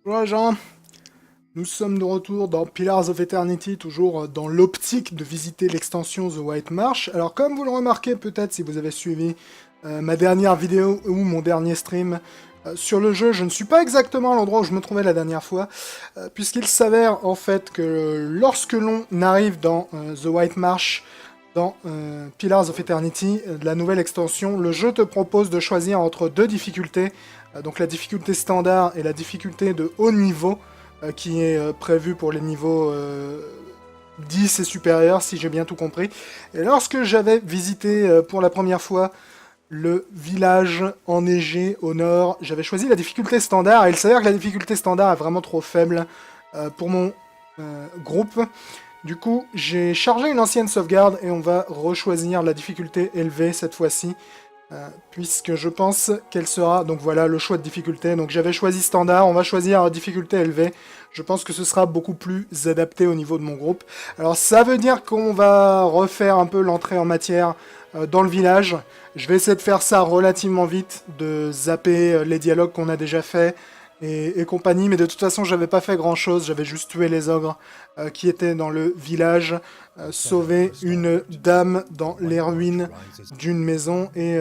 Voilà Jean, nous sommes de retour dans Pillars of Eternity, toujours dans l'optique de visiter l'extension The White Marsh. Alors comme vous le remarquez peut-être si vous avez suivi ma dernière vidéo ou mon dernier stream sur le jeu, je ne suis pas exactement à l'endroit où je me trouvais la dernière fois, puisqu'il s'avère en fait que lorsque l'on arrive dans The White Marsh, dans Pillars of Eternity, la nouvelle extension, le jeu te propose de choisir entre deux difficultés, donc la difficulté standard et la difficulté de haut niveau, qui est prévue pour les niveaux 10 et supérieurs, si j'ai bien tout compris. Et lorsque j'avais visité pour la première fois le village enneigé au nord, j'avais choisi la difficulté standard, et il s'avère que la difficulté standard est vraiment trop faible pour mon groupe. Du coup, j'ai chargé une ancienne sauvegarde et on va rechoisir la difficulté élevée cette fois-ci, puisque je pense qu'elle sera... Donc voilà, le choix de difficulté. Donc j'avais choisi standard, on va choisir difficulté élevée. Je pense que ce sera beaucoup plus adapté au niveau de mon groupe. Alors ça veut dire qu'on va refaire un peu l'entrée en matière dans le village. Je vais essayer de faire ça relativement vite, de zapper les dialogues qu'on a déjà fait et compagnie, mais de toute façon j'avais pas fait grand chose, j'avais juste tué les ogres qui étaient dans le village, sauvé une dame dans les ruines d'une maison et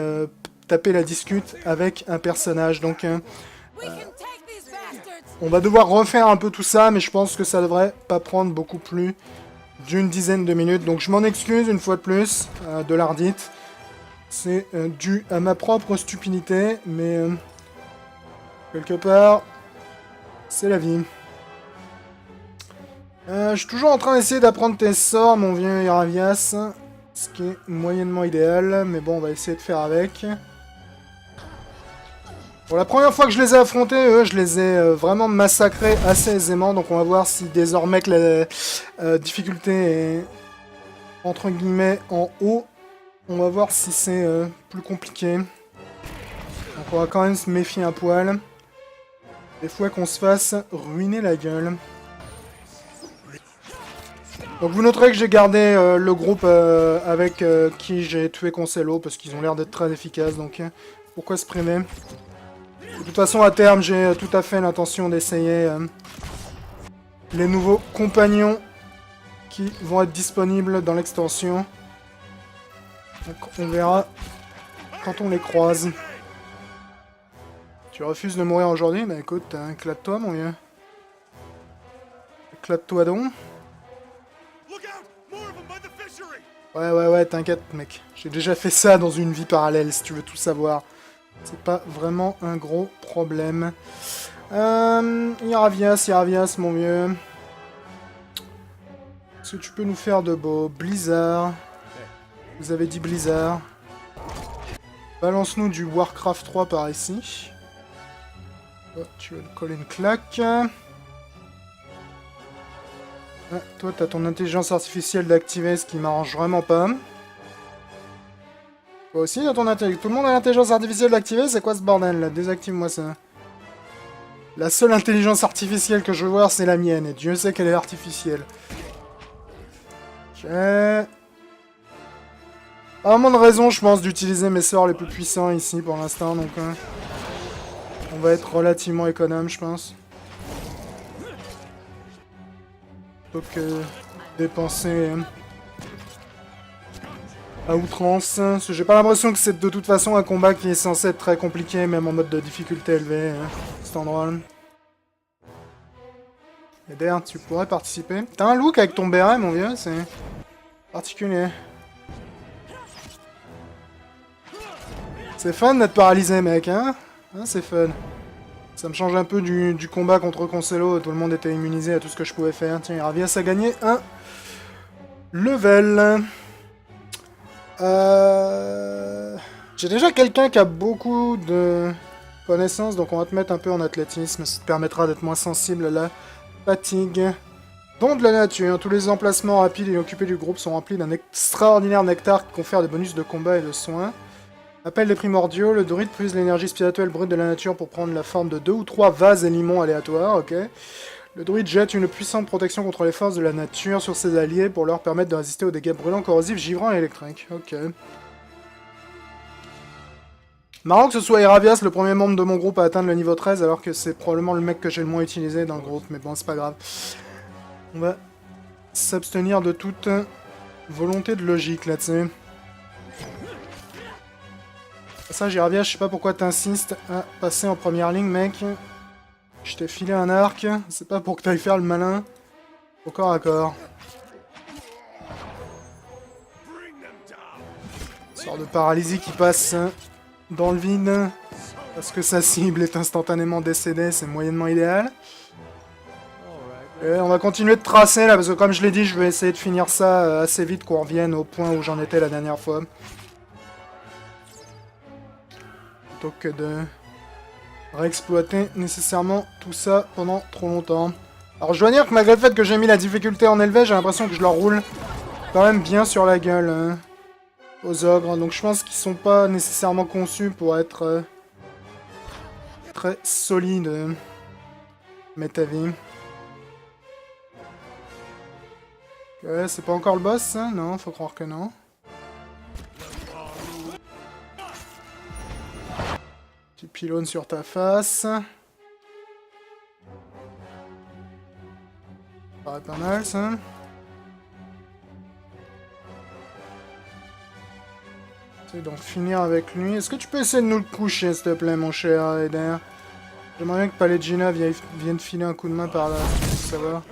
taper la discute avec un personnage. Donc on va devoir refaire un peu tout ça, mais je pense que ça devrait pas prendre beaucoup plus d'une dizaine de minutes. Donc je m'en excuse une fois de plus de l'ardite. C'est dû à ma propre stupidité, mais quelque part, c'est la vie. Je suis toujours en train d'essayer d'apprendre tes sorts, mon vieux Iravias. Ce qui est moyennement idéal, mais bon, on va essayer de faire avec. Pour la première fois que je les ai affrontés, eux, je les ai vraiment massacrés assez aisément. Donc on va voir si désormais que la difficulté est entre guillemets en haut, on va voir si c'est plus compliqué. Donc on va quand même se méfier un poil. Des fois qu'on se fasse ruiner la gueule. Donc vous noterez que j'ai gardé le groupe avec qui j'ai tué Concello, parce qu'ils ont l'air d'être très efficaces, donc pourquoi se priver? De toute façon, à terme, j'ai tout à fait l'intention d'essayer les nouveaux compagnons qui vont être disponibles dans l'extension. Donc on verra quand on les croise. Tu refuses de mourir aujourd'hui? Bah écoute, éclate-toi mon vieux. Éclate-toi donc. Ouais, t'inquiète mec. J'ai déjà fait ça dans une vie parallèle, si tu veux tout savoir. C'est pas vraiment un gros problème. Iravias, mon vieux. Est-ce que tu peux nous faire de beau? Blizzard. Vous avez dit Blizzard. Balance-nous du Warcraft 3 par ici. Oh, tu vas me coller une claque. Ah, toi, t'as ton intelligence artificielle d'activer, ce qui m'arrange vraiment pas. Toi aussi, t'as ton intelligence... Tout le monde a l'intelligence artificielle d'activer? C'est quoi ce bordel, là? Désactive-moi ça. La seule intelligence artificielle que je veux voir, c'est la mienne. Et Dieu sait qu'elle est artificielle. J'ai... Pas vraiment de raison, je pense, d'utiliser mes sorts les plus puissants ici, pour l'instant, donc... on va être relativement économe, je pense. Plutôt que dépenser à outrance. Parce que j'ai pas l'impression que c'est de toute façon un combat qui est censé être très compliqué, même en mode de difficulté élevée, cet endroit-là. Eder, tu pourrais participer. T'as un look avec ton béret, mon vieux, c'est particulier. C'est fun d'être paralysé, mec, hein, c'est fun. Ça me change un peu du combat contre Concello, tout le monde était immunisé à tout ce que je pouvais faire. Tiens, Iravias a gagné un level. J'ai déjà quelqu'un qui a beaucoup de connaissances, donc on va te mettre un peu en athlétisme, ça te permettra d'être moins sensible à la fatigue. Don de la nature, tous les emplacements rapides et occupés du groupe sont remplis d'un extraordinaire nectar qui confère des bonus de combat et de soins. Appel des primordiaux, le druide puise l'énergie spirituelle brute de la nature pour prendre la forme de 2 ou 3 vases et limons aléatoires, ok. Le druide jette une puissante protection contre les forces de la nature sur ses alliés pour leur permettre de résister aux dégâts brûlants, corrosifs, givrants et électriques, ok. Marrant que ce soit Eravias, le premier membre de mon groupe à atteindre le niveau 13, alors que c'est probablement le mec que j'ai le moins utilisé dans le groupe, mais bon, c'est pas grave. On va s'abstenir de toute volonté de logique là-dessus. Ça, Eravias, je sais pas pourquoi t'insistes à passer en première ligne, mec. Je t'ai filé un arc, c'est pas pour que t'ailles faire le malin. Au corps à corps. Sort de paralysie qui passe dans le vide. Parce que sa cible est instantanément décédée, c'est moyennement idéal. Et on va continuer de tracer là, parce que comme je l'ai dit, je vais essayer de finir ça assez vite qu'on revienne au point où j'en étais la dernière fois. Plutôt que de réexploiter nécessairement tout ça pendant trop longtemps. Alors je dois dire que malgré le fait que j'ai mis la difficulté en élevé, j'ai l'impression que je leur roule quand même bien sur la gueule aux ogres. Donc je pense qu'ils sont pas nécessairement conçus pour être très solides. Métavie. Ouais, c'est pas encore le boss, ça? Non, faut croire que non. Petit pylône sur ta face. Ça paraît pas mal, ça. Essaye d'en finir avec lui. Est-ce que tu peux essayer de nous le coucher, s'il te plaît, mon cher Eder? J'aimerais bien que Pallegina vienne filer un coup de main par là, ça va.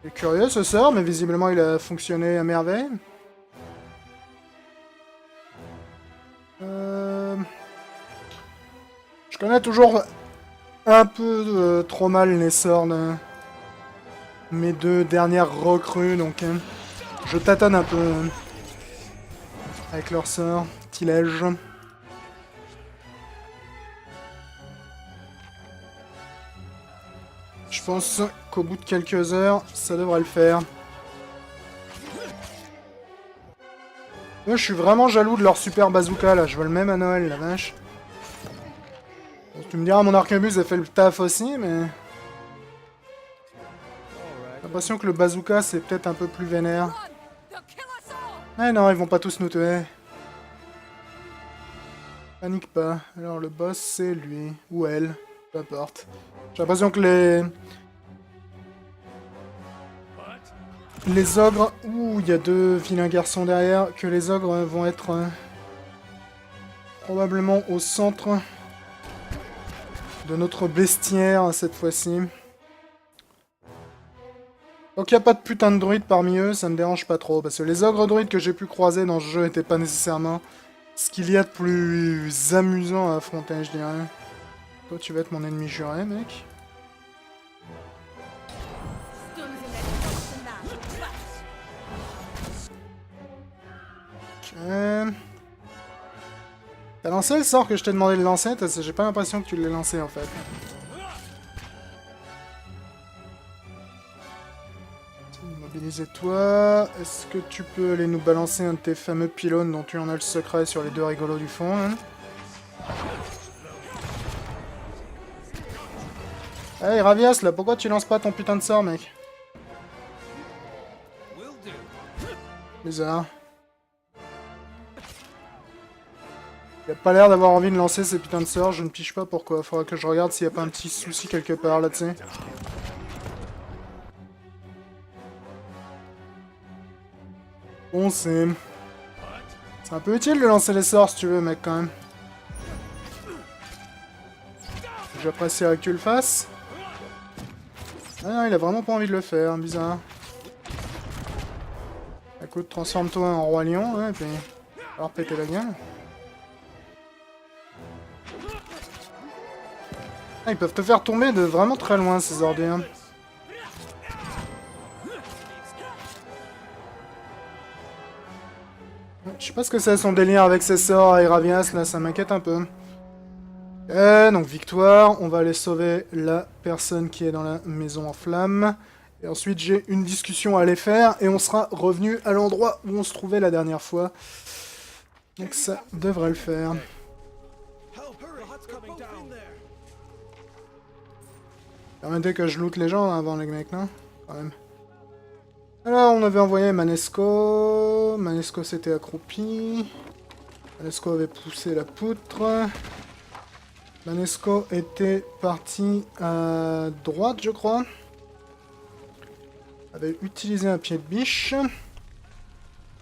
C'est curieux ce sort, mais visiblement il a fonctionné à merveille. Je connais toujours un peu trop mal les sorts de mes deux dernières recrues, donc je tâtonne un peu avec leurs sorts. Tilège. Je pense qu'au bout de quelques heures, ça devrait le faire. Moi, je suis vraiment jaloux de leur super bazooka, là. Je veux le même à Noël, la vache. Bon, tu me diras, mon arquebuse a fait le taf aussi, mais... J'ai l'impression que le bazooka, c'est peut-être un peu plus vénère. Mais non, ils vont pas tous nous tuer. Panique pas. Alors, le boss, c'est lui. Ou elle. Peu importe. J'ai l'impression que les ogres... Ouh, il y a deux vilains garçons derrière. Que les ogres vont être... probablement au centre de notre bestiaire cette fois-ci. Donc il n'y a pas de putain de druide parmi eux, ça me dérange pas trop. Parce que les ogres druides que j'ai pu croiser dans ce jeu n'étaient pas nécessairement ce qu'il y a de plus amusant à affronter, je dirais. Toi, tu vas être mon ennemi juré, mec. Ok. T'as lancé le sort que je t'ai demandé de lancer? J'ai pas l'impression que tu l'aies lancé, en fait. Mobilisez-toi. Est-ce que tu peux aller nous balancer un de tes fameux pylônes dont tu en as le secret sur les deux rigolos du fond, hein? Hey, Ravias, là, pourquoi tu lances pas ton putain de sort, mec? Bizarre. Il a pas l'air d'avoir envie de lancer ces putains de sorts, je ne piche pas pourquoi. Faudra que je regarde s'il n'y a pas un petit souci quelque part là-dessus. Bon, c'est un peu utile de lancer les sorts si tu veux, mec, quand même. J'apprécierais que tu le fasses. Ah non, il a vraiment pas envie de le faire, bizarre. Écoute, transforme-toi en roi lion, ouais, et puis... alors péter la gueule. Ah, ils peuvent te faire tomber de vraiment très loin, ces ordures. Je sais pas ce que c'est son délire avec ses sorts à Eravias, là, ça m'inquiète un peu. Donc victoire, on va aller sauver la personne qui est dans la maison en flammes. Et ensuite j'ai une discussion à aller faire, et on sera revenu à l'endroit où on se trouvait la dernière fois. Donc ça devrait le faire. Permettez que je loot les gens avant les mecs, non? Quand même. Alors, on avait envoyé Manesco. Manesco s'était accroupi. Manesco avait poussé la poutre. Manesco était parti à droite, je crois. Avait utilisé un pied de biche.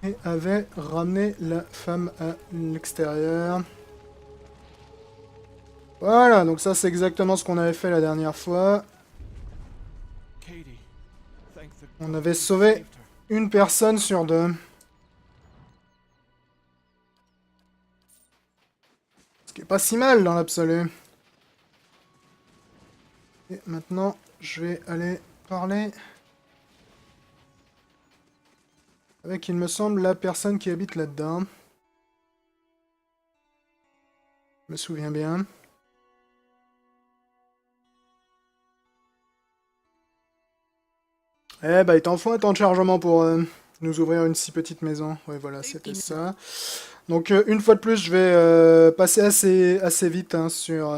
Et avait ramené la femme à l'extérieur. Voilà, donc ça c'est exactement ce qu'on avait fait la dernière fois. On avait sauvé une personne sur deux. Ce qui est pas si mal dans l'absolu. Et maintenant, je vais aller parler avec, il me semble, la personne qui habite là-dedans. Je me souviens bien. Eh bah, il t'en faut un temps de chargement pour nous ouvrir une si petite maison. Ouais, voilà, c'était ça. Donc, une fois de plus, je vais passer assez vite hein, sur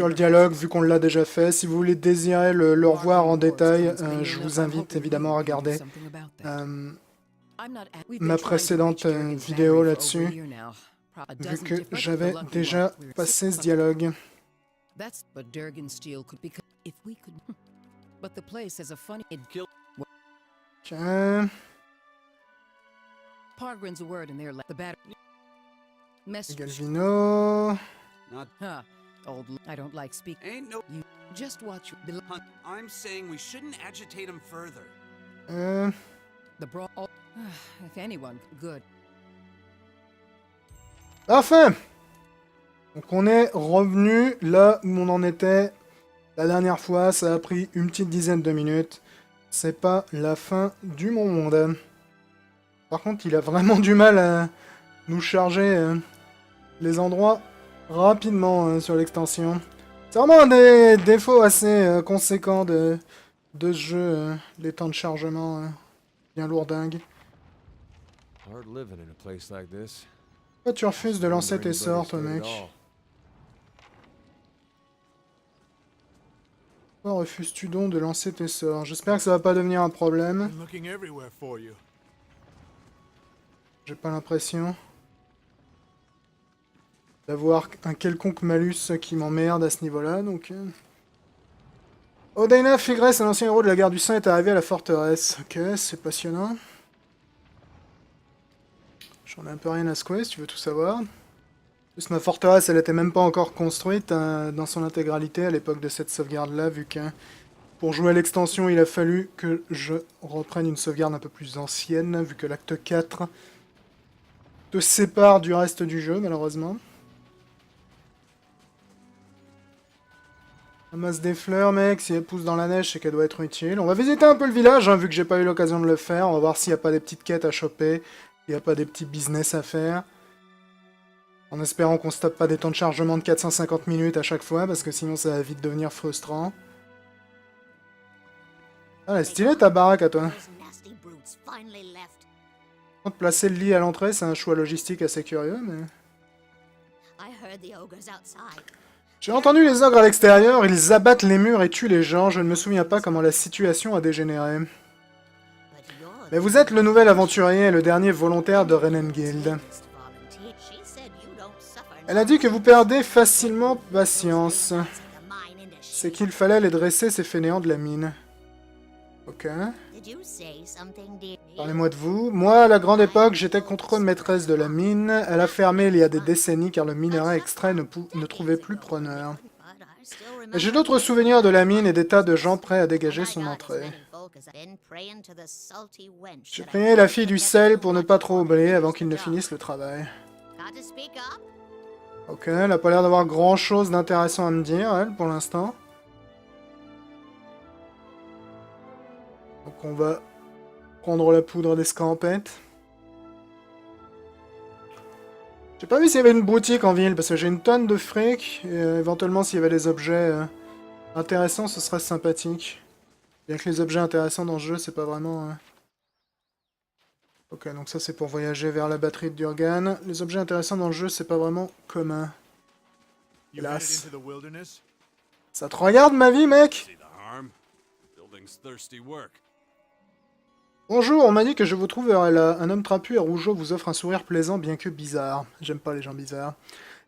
le dialogue, vu qu'on l'a déjà fait. Si vous voulez désirer le revoir en détail, je vous invite évidemment à regarder ma précédente vidéo là-dessus, vu que j'avais déjà passé ce dialogue. Ok. Galvino. I don't like speaking. Ain't no. You just watch. I'm saying we shouldn't agitate him further. The brawl. If anyone, good. Parfait. Donc on est revenu là où on en était la dernière fois. Ça a pris une petite dizaine de minutes. C'est pas la fin du monde. Par contre, il a vraiment du mal à nous charger les endroits rapidement sur l'extension. C'est vraiment un des défauts assez conséquents de ce jeu, les temps de chargement bien lourdingues. Pourquoi tu refuses de lancer tes sorts, toi, mec? Pourquoi refuses-tu donc de lancer tes sorts? J'espère que ça va pas devenir un problème. J'ai pas l'impression d'avoir un quelconque malus qui m'emmerde à ce niveau-là, donc... Odaina Figress, un ancien héros de la guerre du sang, est arrivé à la forteresse. Ok, c'est passionnant. J'en ai un peu rien à secouer, si tu veux tout savoir. En plus, ma forteresse, elle était même pas encore construite dans son intégralité à l'époque de cette sauvegarde-là, vu que pour jouer à l'extension, il a fallu que je reprenne une sauvegarde un peu plus ancienne, vu que l'acte 4 te sépare du reste du jeu, malheureusement. Ramasse des fleurs, mec. Si elle pousse dans la neige, c'est qu'elle doit être utile. On va visiter un peu le village, hein, vu que j'ai pas eu l'occasion de le faire. On va voir s'il n'y a pas des petites quêtes à choper. S'il n'y a pas des petits business à faire. En espérant qu'on se tape pas des temps de chargement de 450 minutes à chaque fois, parce que sinon ça va vite devenir frustrant. Ah, elle est stylée ta baraque à toi. Placer le lit à l'entrée, c'est un choix logistique assez curieux, mais... J'ai entendu les ogres à l'extérieur, ils abattent les murs et tuent les gens, je ne me souviens pas comment la situation a dégénéré. Mais vous êtes le nouvel aventurier et le dernier volontaire de Renenguild. Elle a dit que vous perdez facilement patience. C'est qu'il fallait les dresser, ces fainéants de la mine. Ok. Parlez-moi de vous. Moi, à la grande époque, j'étais contre-maîtresse de la mine. Elle a fermé il y a des décennies car le minerai extrait ne trouvait plus preneur. Mais j'ai d'autres souvenirs de la mine et des tas de gens prêts à dégager son entrée. J'ai prié la fille du sel pour ne pas trop oublier avant qu'il ne finisse le travail. Ok, elle a pas l'air d'avoir grand-chose d'intéressant à me dire, elle, pour l'instant. Donc on va prendre la poudre d'escampette. J'ai pas vu s'il y avait une boutique en ville, parce que j'ai une tonne de fric, et éventuellement s'il y avait des objets intéressants, ce serait sympathique. Bien que les objets intéressants dans ce jeu, c'est pas vraiment... Ok, donc ça c'est pour voyager vers la batterie de Durgan. Les objets intéressants dans le jeu, c'est pas vraiment commun. Hélas. Ça te regarde ma vie, mec? Bonjour, on m'a dit que je vous trouverais là. Un homme trapu et rougeau vous offre un sourire plaisant, bien que bizarre. J'aime pas les gens bizarres.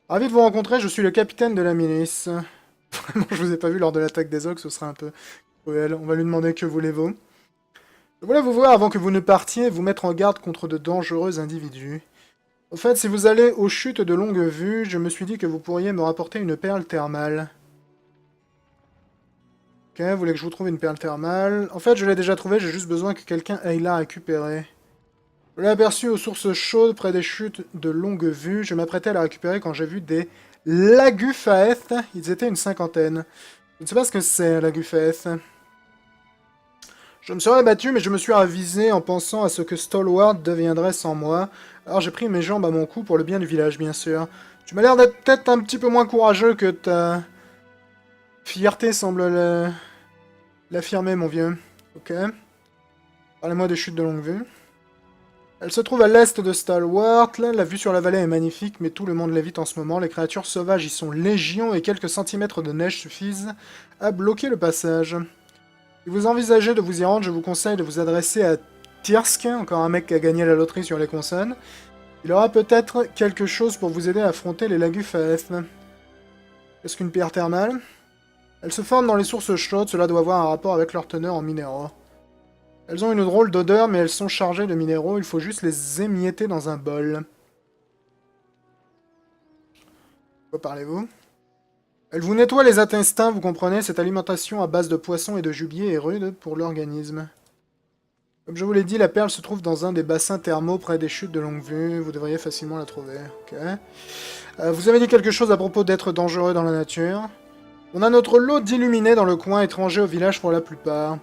Ravi de vous rencontrer, je suis le capitaine de la milice. Vraiment, je vous ai pas vu lors de l'attaque des Orcs, ce serait un peu cruel. On va lui demander que voulez-vous. Je voulais vous voir avant que vous ne partiez, vous mettre en garde contre de dangereux individus. Au fait, si vous allez aux chutes de longue vue, je me suis dit que vous pourriez me rapporter une perle thermale. Ok, vous voulez que je vous trouve une perle thermale. En fait, je l'ai déjà trouvée, j'ai juste besoin que quelqu'un aille la récupérer. Je l'ai aperçue aux sources chaudes près des chutes de longue vue. Je m'apprêtais à la récupérer quand j'ai vu des Lagufaeth. Ils étaient une cinquantaine. Je ne sais pas ce que c'est, Lagufaeth. Je me serais battu, mais je me suis avisé en pensant à ce que Stalwart deviendrait sans moi. Alors j'ai pris mes jambes à mon cou pour le bien du village, bien sûr. Tu m'as l'air d'être peut-être un petit peu moins courageux que ta fierté semble l'affirmer, mon vieux. Ok. Parlez-moi des chutes de longue vue. Elle se trouve à l'est de Stalwart. Là, la vue sur la vallée est magnifique, mais tout le monde l'évite en ce moment. Les créatures sauvages y sont légion et quelques centimètres de neige suffisent à bloquer le passage. Si vous envisagez de vous y rendre, je vous conseille de vous adresser à Tirsk, encore un mec qui a gagné la loterie sur les consonnes. Il aura peut-être quelque chose pour vous aider à affronter les Lagufaeth. Qu'est-ce qu'une pierre thermale? Elles se forment dans les sources chaudes, cela doit avoir un rapport avec leur teneur en minéraux. Elles ont une drôle d'odeur, mais elles sont chargées de minéraux, il faut juste les émietter dans un bol. De quoi parlez-vous? Elles vous nettoient les intestins, vous comprenez? Cette alimentation à base de poissons et de gibier est rude pour l'organisme. Comme je vous l'ai dit, la perle se trouve dans un des bassins thermaux près des chutes de longue vue. Vous devriez facilement la trouver. Ok. Vous avez dit quelque chose à propos d'être dangereux dans la nature. On a notre lot d'illuminés dans le coin, étrangers au village pour la plupart.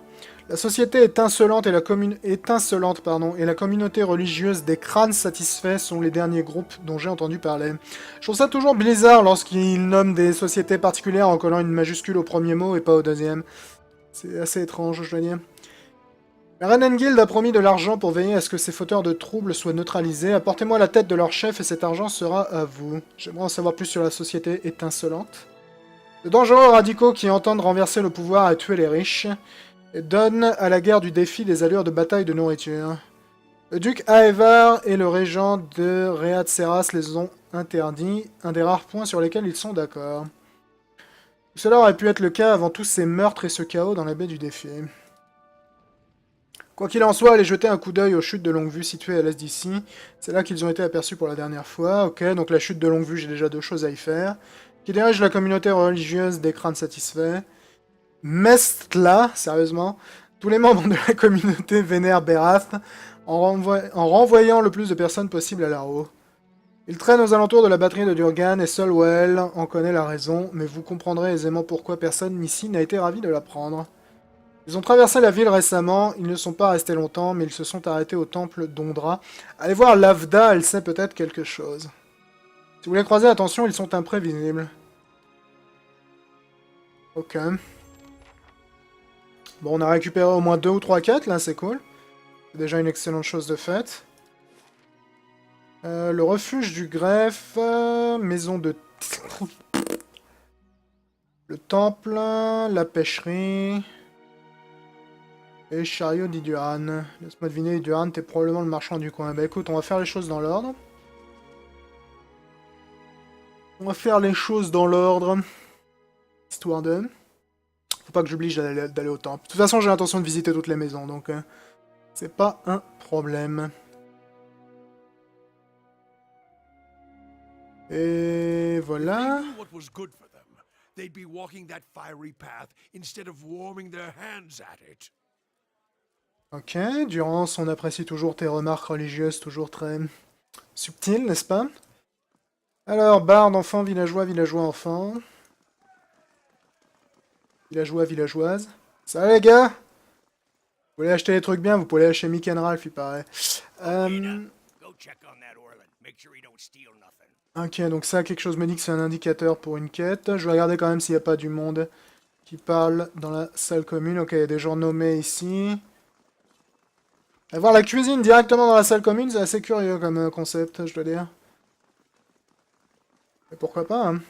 La société est insolente et la communauté religieuse des crânes satisfaits sont les derniers groupes dont j'ai entendu parler. Je trouve ça toujours bizarre lorsqu'ils nomment des sociétés particulières en collant une majuscule au premier mot et pas au deuxième. C'est assez étrange, je dois dire. La Renenguild a promis de l'argent pour veiller à ce que ces fauteurs de troubles soient neutralisés. Apportez-moi la tête de leur chef et cet argent sera à vous. J'aimerais en savoir plus sur la société étincelante. De dangereux radicaux qui entendent renverser le pouvoir et tuer les riches, et donnent à la guerre du défi des allures de bataille de nourriture. Le duc Aevar et le régent de Reatseras les ont interdits, un des rares points sur lesquels ils sont d'accord. Cela aurait pu être le cas avant tous ces meurtres et ce chaos dans la baie du défi. Quoi qu'il en soit, allez jeter un coup d'œil aux chutes de longue vue situées à l'est d'ici. C'est là qu'ils ont été aperçus pour la dernière fois. Ok, donc la chute de longue vue, j'ai déjà deux choses à y faire. Qui dirige la communauté religieuse des crânes satisfaits. Mestla, sérieusement. Tous les membres de la communauté vénèrent Berath en renvoyant le plus de personnes possible à Laro. Ils traînent aux alentours de la batterie de Durgan et Solwell en connaît la raison, mais vous comprendrez aisément pourquoi personne ici n'a été ravi de l'apprendre. Ils ont traversé la ville récemment, ils ne sont pas restés longtemps, mais ils se sont arrêtés au temple d'Ondra. Allez voir Lavda, elle sait peut-être quelque chose. Si vous les croisez, attention, ils sont imprévisibles. Ok. Bon, on a récupéré au moins 2 ou 3 quêtes, là, c'est cool. C'est déjà une excellente chose de faite. Le refuge du greffe, maison de... Le temple, la pêcherie... Et chariot d'Iduran. Laisse-moi deviner, Iduran, t'es probablement le marchand du coin. Bah écoute, on va faire les choses dans l'ordre. Histoire de... Faut pas que j'oblige d'aller au temple. De toute façon, j'ai l'intention de visiter toutes les maisons, donc... c'est pas un problème. Et voilà. Ok, Durance, on apprécie toujours tes remarques religieuses, toujours très subtiles, n'est-ce pas? Alors, barde, enfant, villageois, villageois, enfant. Villageois, villageoise. Ça va les gars? Vous voulez acheter des trucs bien, vous pouvez aller chez Mick and Ralph, il paraît. Ok, donc ça, quelque chose me dit que c'est un indicateur pour une quête. Je vais regarder quand même s'il n'y a pas du monde qui parle dans la salle commune. Ok, il y a des gens nommés ici. Avoir la cuisine directement dans la salle commune, c'est assez curieux comme concept, je dois dire. Mais pourquoi pas, hein.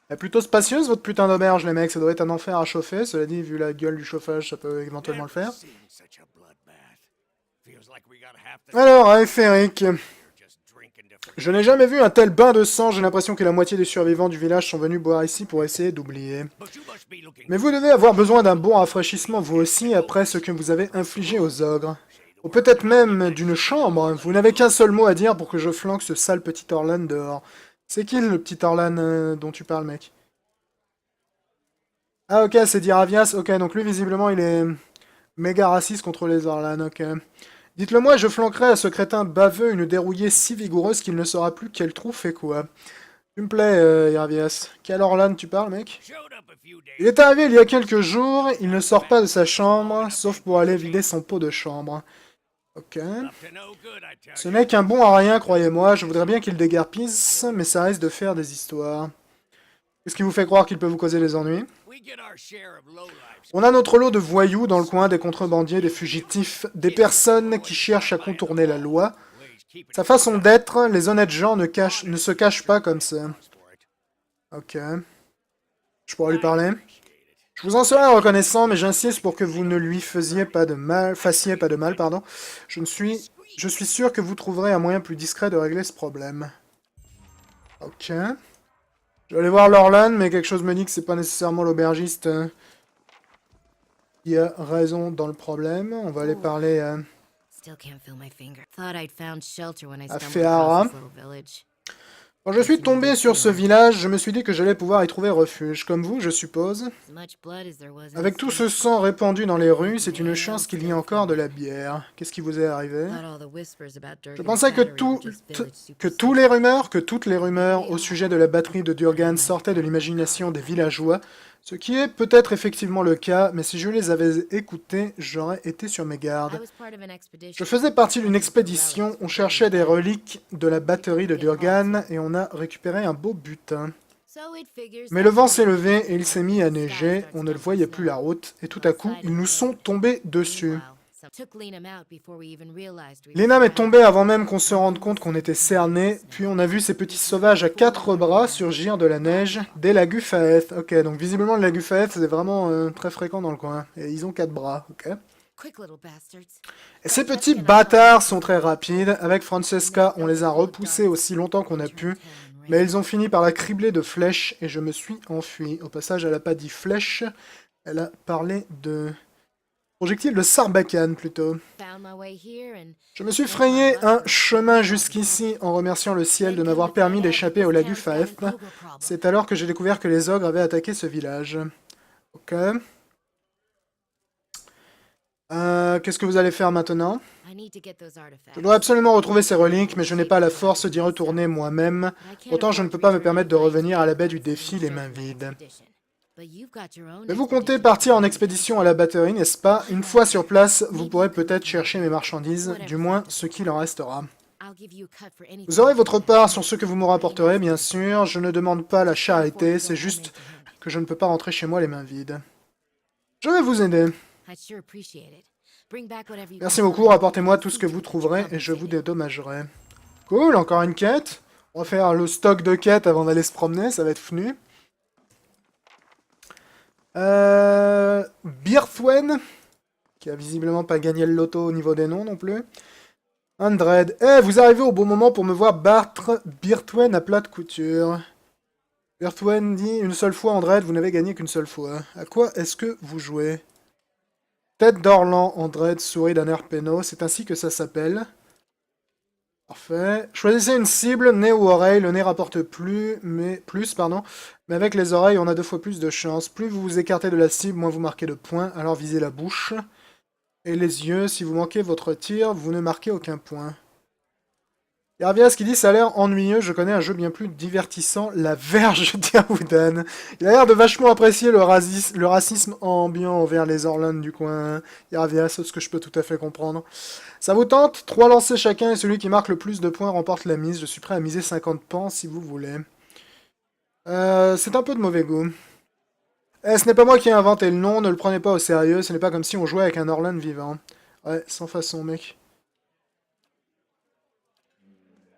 Elle est plutôt spacieuse, votre putain d'auberge, les mecs. Ça doit être un enfer à chauffer. Cela dit, vu la gueule du chauffage, ça peut éventuellement le faire. Alors, Eric. Je n'ai jamais vu un tel bain de sang. J'ai l'impression que la moitié des survivants du village sont venus boire ici pour essayer d'oublier. Mais vous devez avoir besoin d'un bon rafraîchissement, vous aussi, après ce que vous avez infligé aux ogres. Ou peut-être même d'une chambre. Vous n'avez qu'un seul mot à dire pour que je flanque ce sale petit Orlan dehors. C'est qui le petit Orlan dont tu parles, mec? Ah ok, c'est Diravias. Ok, donc lui, visiblement, il est méga raciste contre les Orlan, ok. Dites-le moi, je flanquerai à ce crétin baveux une dérouillée si vigoureuse qu'il ne saura plus quel trou fait quoi. Tu me plais, Diravias. Quel Orlan tu parles, mec? Il est arrivé il y a quelques jours, il ne sort pas de sa chambre, sauf pour aller vider son pot de chambre. Ok. Ce n'est qu'un bon à rien, croyez-moi. Je voudrais bien qu'il déguerpisse, mais ça risque de faire des histoires. Qu'est-ce qui vous fait croire qu'il peut vous causer des ennuis? On a notre lot de voyous dans le coin, des contrebandiers, des fugitifs, des personnes qui cherchent à contourner la loi. Sa façon d'être, les honnêtes gens ne se cachent pas comme ça. Ok. Je pourrais lui parler. Je vous en serais reconnaissant, mais j'insiste pour que vous ne lui fassiez pas de mal, pardon. Je suis sûr que vous trouverez un moyen plus discret de régler ce problème. Ok. Je vais aller voir Lorlan, mais quelque chose me dit que c'est pas nécessairement l'aubergiste qui a raison dans le problème. On va aller parler à Féara. Quand je suis tombé sur ce village, je me suis dit que j'allais pouvoir y trouver refuge, comme vous, je suppose. Avec tout ce sang répandu dans les rues, c'est une chance qu'il y ait encore de la bière. Qu'est-ce qui vous est arrivé? Je pensais que toutes les rumeurs au sujet de la batterie de Durgan sortaient de l'imagination des villageois, ce qui est peut-être effectivement le cas, mais si je les avais écoutés, j'aurais été sur mes gardes. Je faisais partie d'une expédition, on cherchait des reliques de la batterie de Durgan et on a récupéré un beau butin. Mais le vent s'est levé et il s'est mis à neiger, on ne le voyait plus la route, et tout à coup, ils nous sont tombés dessus. Lena est tombée avant même qu'on se rende compte qu'on était cernés, puis on a vu ces petits sauvages à 4 bras surgir de la neige, des Lagufaeth. Ok, donc visiblement le Lagufaeth c'est vraiment très fréquent dans le coin, et ils ont 4 bras, ok. Et ces petits bâtards sont très rapides, avec Francesca on les a repoussés aussi longtemps qu'on a pu, mais ils ont fini par la cribler de flèches, et je me suis enfui. Au passage, elle a pas dit flèche, elle a parlé de... projectile de Sarbacane, plutôt. Je me suis frayé un chemin jusqu'ici en remerciant le ciel de m'avoir permis d'échapper au Lagufaeth. C'est alors que j'ai découvert que les ogres avaient attaqué ce village. Ok. Qu'est-ce que vous allez faire maintenant? Je dois absolument retrouver ces reliques, mais je n'ai pas la force d'y retourner moi-même. Pourtant, je ne peux pas me permettre de revenir à la baie du défi les mains vides. Mais vous comptez partir en expédition à la batterie, n'est-ce pas? Une fois sur place, vous pourrez peut-être chercher mes marchandises, du moins ce qu'il en restera. Vous aurez votre part sur ce que vous me rapporterez, bien sûr. Je ne demande pas la charité, c'est juste que je ne peux pas rentrer chez moi les mains vides. Je vais vous aider. Merci beaucoup, rapportez-moi tout ce que vous trouverez et je vous dédommagerai. Cool, encore une quête. On va faire le stock de quêtes avant d'aller se promener, ça va être fenu. Birthwen, qui a visiblement pas gagné le loto au niveau des noms non plus. Undred. Eh, vous arrivez au bon moment pour me voir battre Birthwen à plat de couture. Birthwen dit, une seule fois, Undred, vous n'avez gagné qu'une seule fois. À quoi est-ce que vous jouez? Tête d'Orlan, Undred sourit d'un air penaud, c'est ainsi que ça s'appelle. Parfait. Choisissez une cible, nez ou oreille. Le nez rapporte plus, mais avec les oreilles, on a 2 fois plus de chance. Plus vous vous écartez de la cible, moins vous marquez de points, alors visez la bouche. Et les yeux, si vous manquez votre tir, vous ne marquez aucun point. Yarvias qui dit, ça a l'air ennuyeux, je connais un jeu bien plus divertissant, La Verge d'Iawudan. Il a l'air de vachement apprécier le racisme ambiant envers les Orlans du coin. Yarvias, ce que je peux tout à fait comprendre. Ça vous tente? 3 lancers chacun et celui qui marque le plus de points remporte la mise. Je suis prêt à miser 50 pans si vous voulez. C'est un peu de mauvais goût. Ce n'est pas moi qui ai inventé le nom, ne le prenez pas au sérieux, ce n'est pas comme si on jouait avec un Orlan vivant. Ouais, sans façon, mec.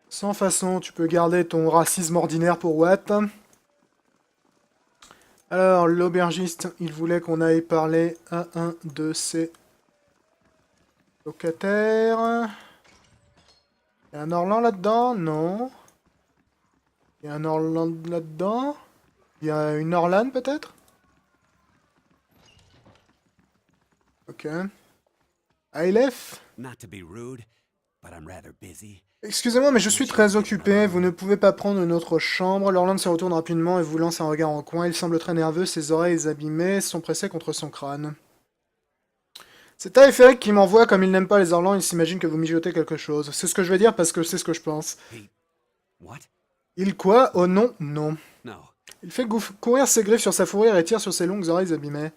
Sans façon, tu peux garder ton racisme ordinaire pour Watt. Alors, l'aubergiste, il voulait qu'on aille parler à un de ses locataires. Il y a un Orlan là-dedans? Non. Il y a un Orlan là-dedans? Il y a une Orlan peut-être? Ok. Ailef? Excusez-moi, mais je suis très occupé. Vous ne pouvez pas prendre une autre chambre. L'Orland se retourne rapidement et vous lance un regard en coin. Il semble très nerveux, ses oreilles abîmées sont pressées contre son crâne. C'est Aeferic qui m'envoie, comme il n'aime pas les Orlands, il s'imagine que vous mijotez quelque chose. C'est ce que je vais dire parce que c'est ce que je pense. Il quoi? Oh non, non. Il fait courir ses griffes sur sa fourrure et tire sur ses longues oreilles abîmées.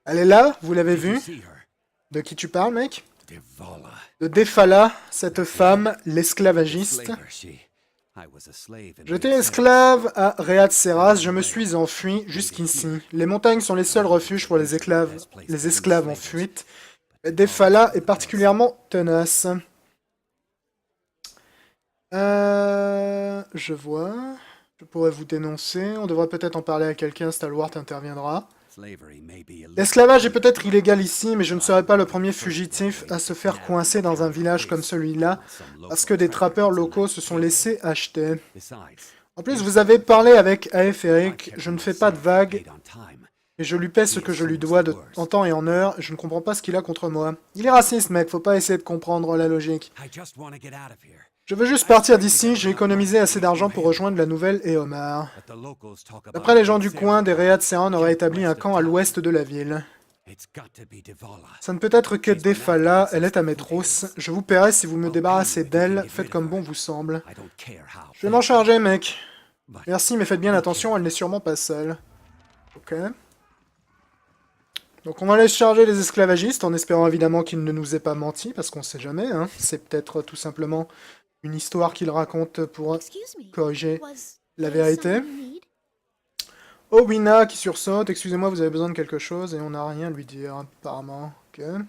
Elle est là? Vous l'avez vue? De qui tu parles, mec? De Defala, cette femme, l'esclavagiste. J'étais esclave à Reat Seras, je me suis enfui jusqu'ici. Les montagnes sont les seuls refuges pour les esclaves en fuite. Defala est particulièrement tenace. Je vois. Je pourrais vous dénoncer. On devrait peut-être en parler à quelqu'un, Stalwart interviendra. L'esclavage est peut-être illégal ici, mais je ne serai pas le premier fugitif à se faire coincer dans un village comme celui-là, parce que des trappeurs locaux se sont laissés acheter. En plus, vous avez parlé avec Aeferic, je ne fais pas de vagues, et je lui paie ce que je lui dois en temps et en heure, je ne comprends pas ce qu'il a contre moi. Il est raciste, mec, faut pas essayer de comprendre la logique. Je veux juste partir d'ici, j'ai économisé assez d'argent pour rejoindre la nouvelle Eomar. D'après les gens du coin, des Reat Seran auraient établi un camp à l'ouest de la ville. Ça ne peut être que Defala, elle est à mes trousses. Je vous paierai si vous me débarrassez d'elle, faites comme bon vous semble. Je vais m'en charger, mec. Merci, mais faites bien attention, elle n'est sûrement pas seule. Ok. Donc on va aller charger les esclavagistes, en espérant évidemment qu'ils ne nous aient pas menti, parce qu'on sait jamais, hein. C'est peut-être tout simplement une histoire qu'il raconte pour corriger la vérité. Owina qui sursaute. Excusez-moi, vous avez besoin de quelque chose et on n'a rien à lui dire, apparemment. Ok. On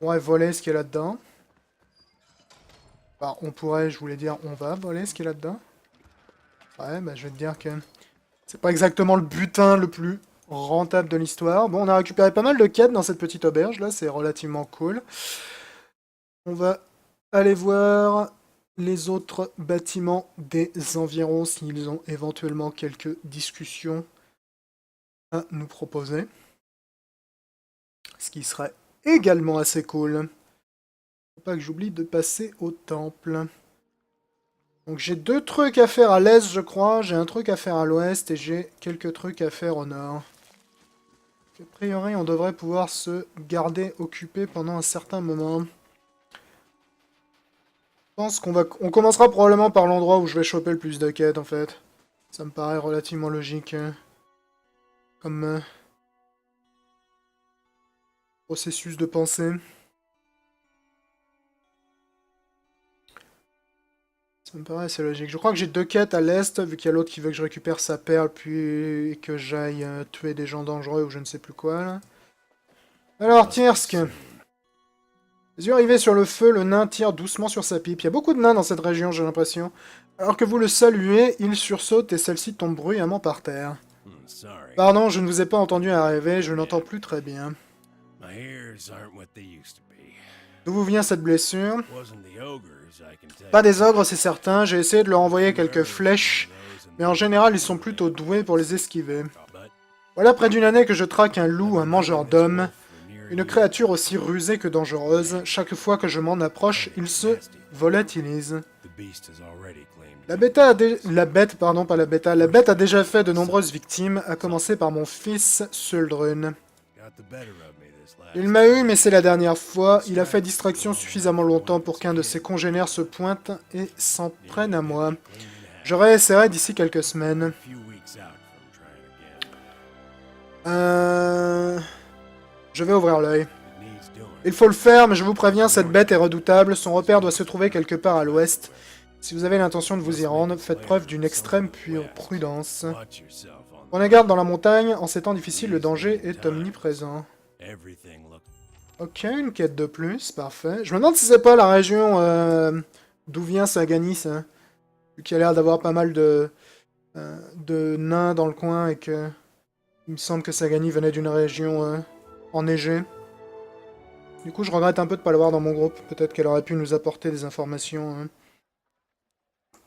pourrait voler ce qu'il y a là-dedans. Enfin, on pourrait, je voulais dire, on va voler ce qu'il y a là-dedans. Ouais, bah je vais te dire que c'est pas exactement le butin le plus rentable de l'histoire. Bon, on a récupéré pas mal de quêtes dans cette petite auberge, là, c'est relativement cool. On va aller voir les autres bâtiments des environs, s'ils ont éventuellement quelques discussions à nous proposer. Ce qui serait également assez cool. Faut pas que j'oublie de passer au temple. Donc j'ai 2 trucs à faire à l'est, je crois. J'ai un truc à faire à l'ouest et j'ai quelques trucs à faire au nord. A priori, on devrait pouvoir se garder occupé pendant un certain moment. Je pense on commencera probablement par l'endroit où je vais choper le plus de quêtes, en fait. Ça me paraît relativement logique. Comme processus de pensée. Ça me paraît assez logique. Je crois que j'ai 2 quêtes à l'est, vu qu'il y a l'autre qui veut que je récupère sa perle, puis que j'aille tuer des gens dangereux ou je ne sais plus quoi, là. Alors, Tirsk. Les yeux rivés sur le feu, le nain tire doucement sur sa pipe. Il y a beaucoup de nains dans cette région, j'ai l'impression. Alors que vous le saluez, il sursaute et celle-ci tombe bruyamment par terre. Pardon, je ne vous ai pas entendu arriver, je n'entends plus très bien. D'où vous vient cette blessure? Pas des ogres, c'est certain. J'ai essayé de leur envoyer quelques flèches, mais en général, ils sont plutôt doués pour les esquiver. Voilà près d'une année que je traque un loup, un mangeur d'hommes. Une créature aussi rusée que dangereuse. Chaque fois que je m'en approche, il se volatilise. La bête a déjà fait de nombreuses victimes, à commencer par mon fils Suldrun. Il m'a eu, mais c'est la dernière fois. Il a fait distraction suffisamment longtemps pour qu'un de ses congénères se pointe et s'en prenne à moi. Je réessayerai d'ici quelques semaines. Je vais ouvrir l'œil. Il faut le faire, mais je vous préviens, cette bête est redoutable. Son repère doit se trouver quelque part à l'ouest. Si vous avez l'intention de vous y rendre, faites preuve d'une extrême prudence. Prenez garde dans la montagne. En ces temps difficiles, le danger est omniprésent. Ok, une quête de plus, parfait. Je me demande si c'est pas la région d'où vient Saganis, hein, vu qu'il a l'air d'avoir pas mal de de nains dans le coin et que il me semble que Sagani venait d'une région enneigée. Du coup, je regrette un peu de ne pas l'avoir dans mon groupe. Peut-être qu'elle aurait pu nous apporter des informations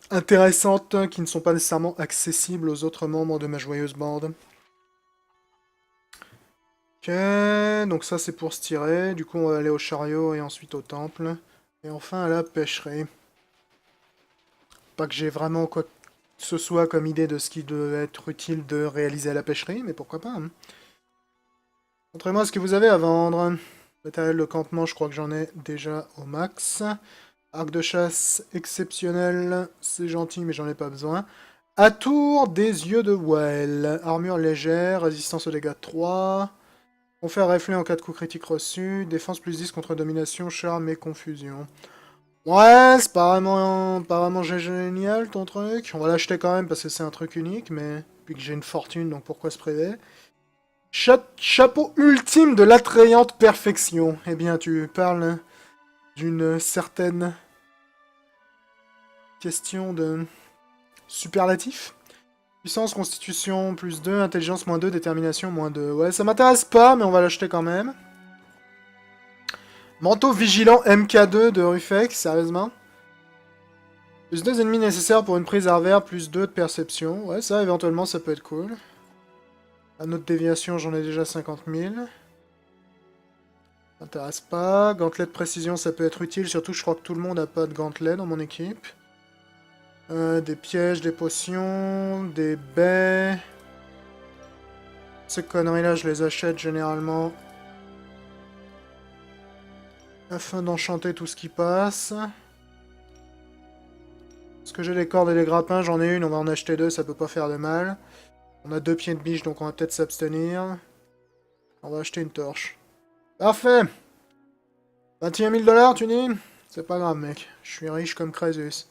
intéressantes qui ne sont pas nécessairement accessibles aux autres membres de ma joyeuse bande. Ok, donc ça c'est pour se tirer. Du coup, on va aller au chariot et ensuite au temple. Et enfin à la pêcherie. Pas que j'ai vraiment quoi que ce soit comme idée de ce qui devait être utile de réaliser à la pêcherie, mais pourquoi pas. Hein. Montrez-moi ce que vous avez à vendre. Matériel de campement, je crois que j'en ai déjà au max. Arc de chasse exceptionnel, c'est gentil, mais j'en ai pas besoin. Atour des yeux de Well. Armure légère, résistance aux dégâts 3. Confère reflet en cas de coup critique reçu. Défense plus 10 contre domination, charme et confusion. Ouais, c'est pas vraiment génial ton truc. On va l'acheter quand même parce que c'est un truc unique, mais puis que j'ai une fortune, donc pourquoi se priver? Chapeau ultime de l'attrayante perfection. Eh bien, tu parles d'une certaine question de superlatif. Puissance, constitution, plus 2, intelligence, moins 2, détermination, moins 2. Ouais, ça m'intéresse pas, mais on va l'acheter quand même. Manteau vigilant MK2 de Rufek, sérieusement. Plus 2 ennemis nécessaires pour une prise à revers, plus 2 de perception. Ouais, ça, éventuellement, ça peut être cool. Un autre déviation, j'en ai déjà 50 000. M'intéresse pas. Gantelet de précision, ça peut être utile. Surtout, je crois que tout le monde n'a pas de gantelet dans mon équipe. Des pièges, des potions, des baies. Ces conneries-là, je les achète généralement afin d'enchanter tout ce qui passe. Est-ce que j'ai les cordes et les grappins? J'en ai une, on va en acheter 2, ça peut pas faire de mal. On a 2 pieds de biche, donc on va peut-être s'abstenir. On va acheter une torche. Parfait! 21 000 $, tu dis? C'est pas grave, mec. Je suis riche comme Crésus.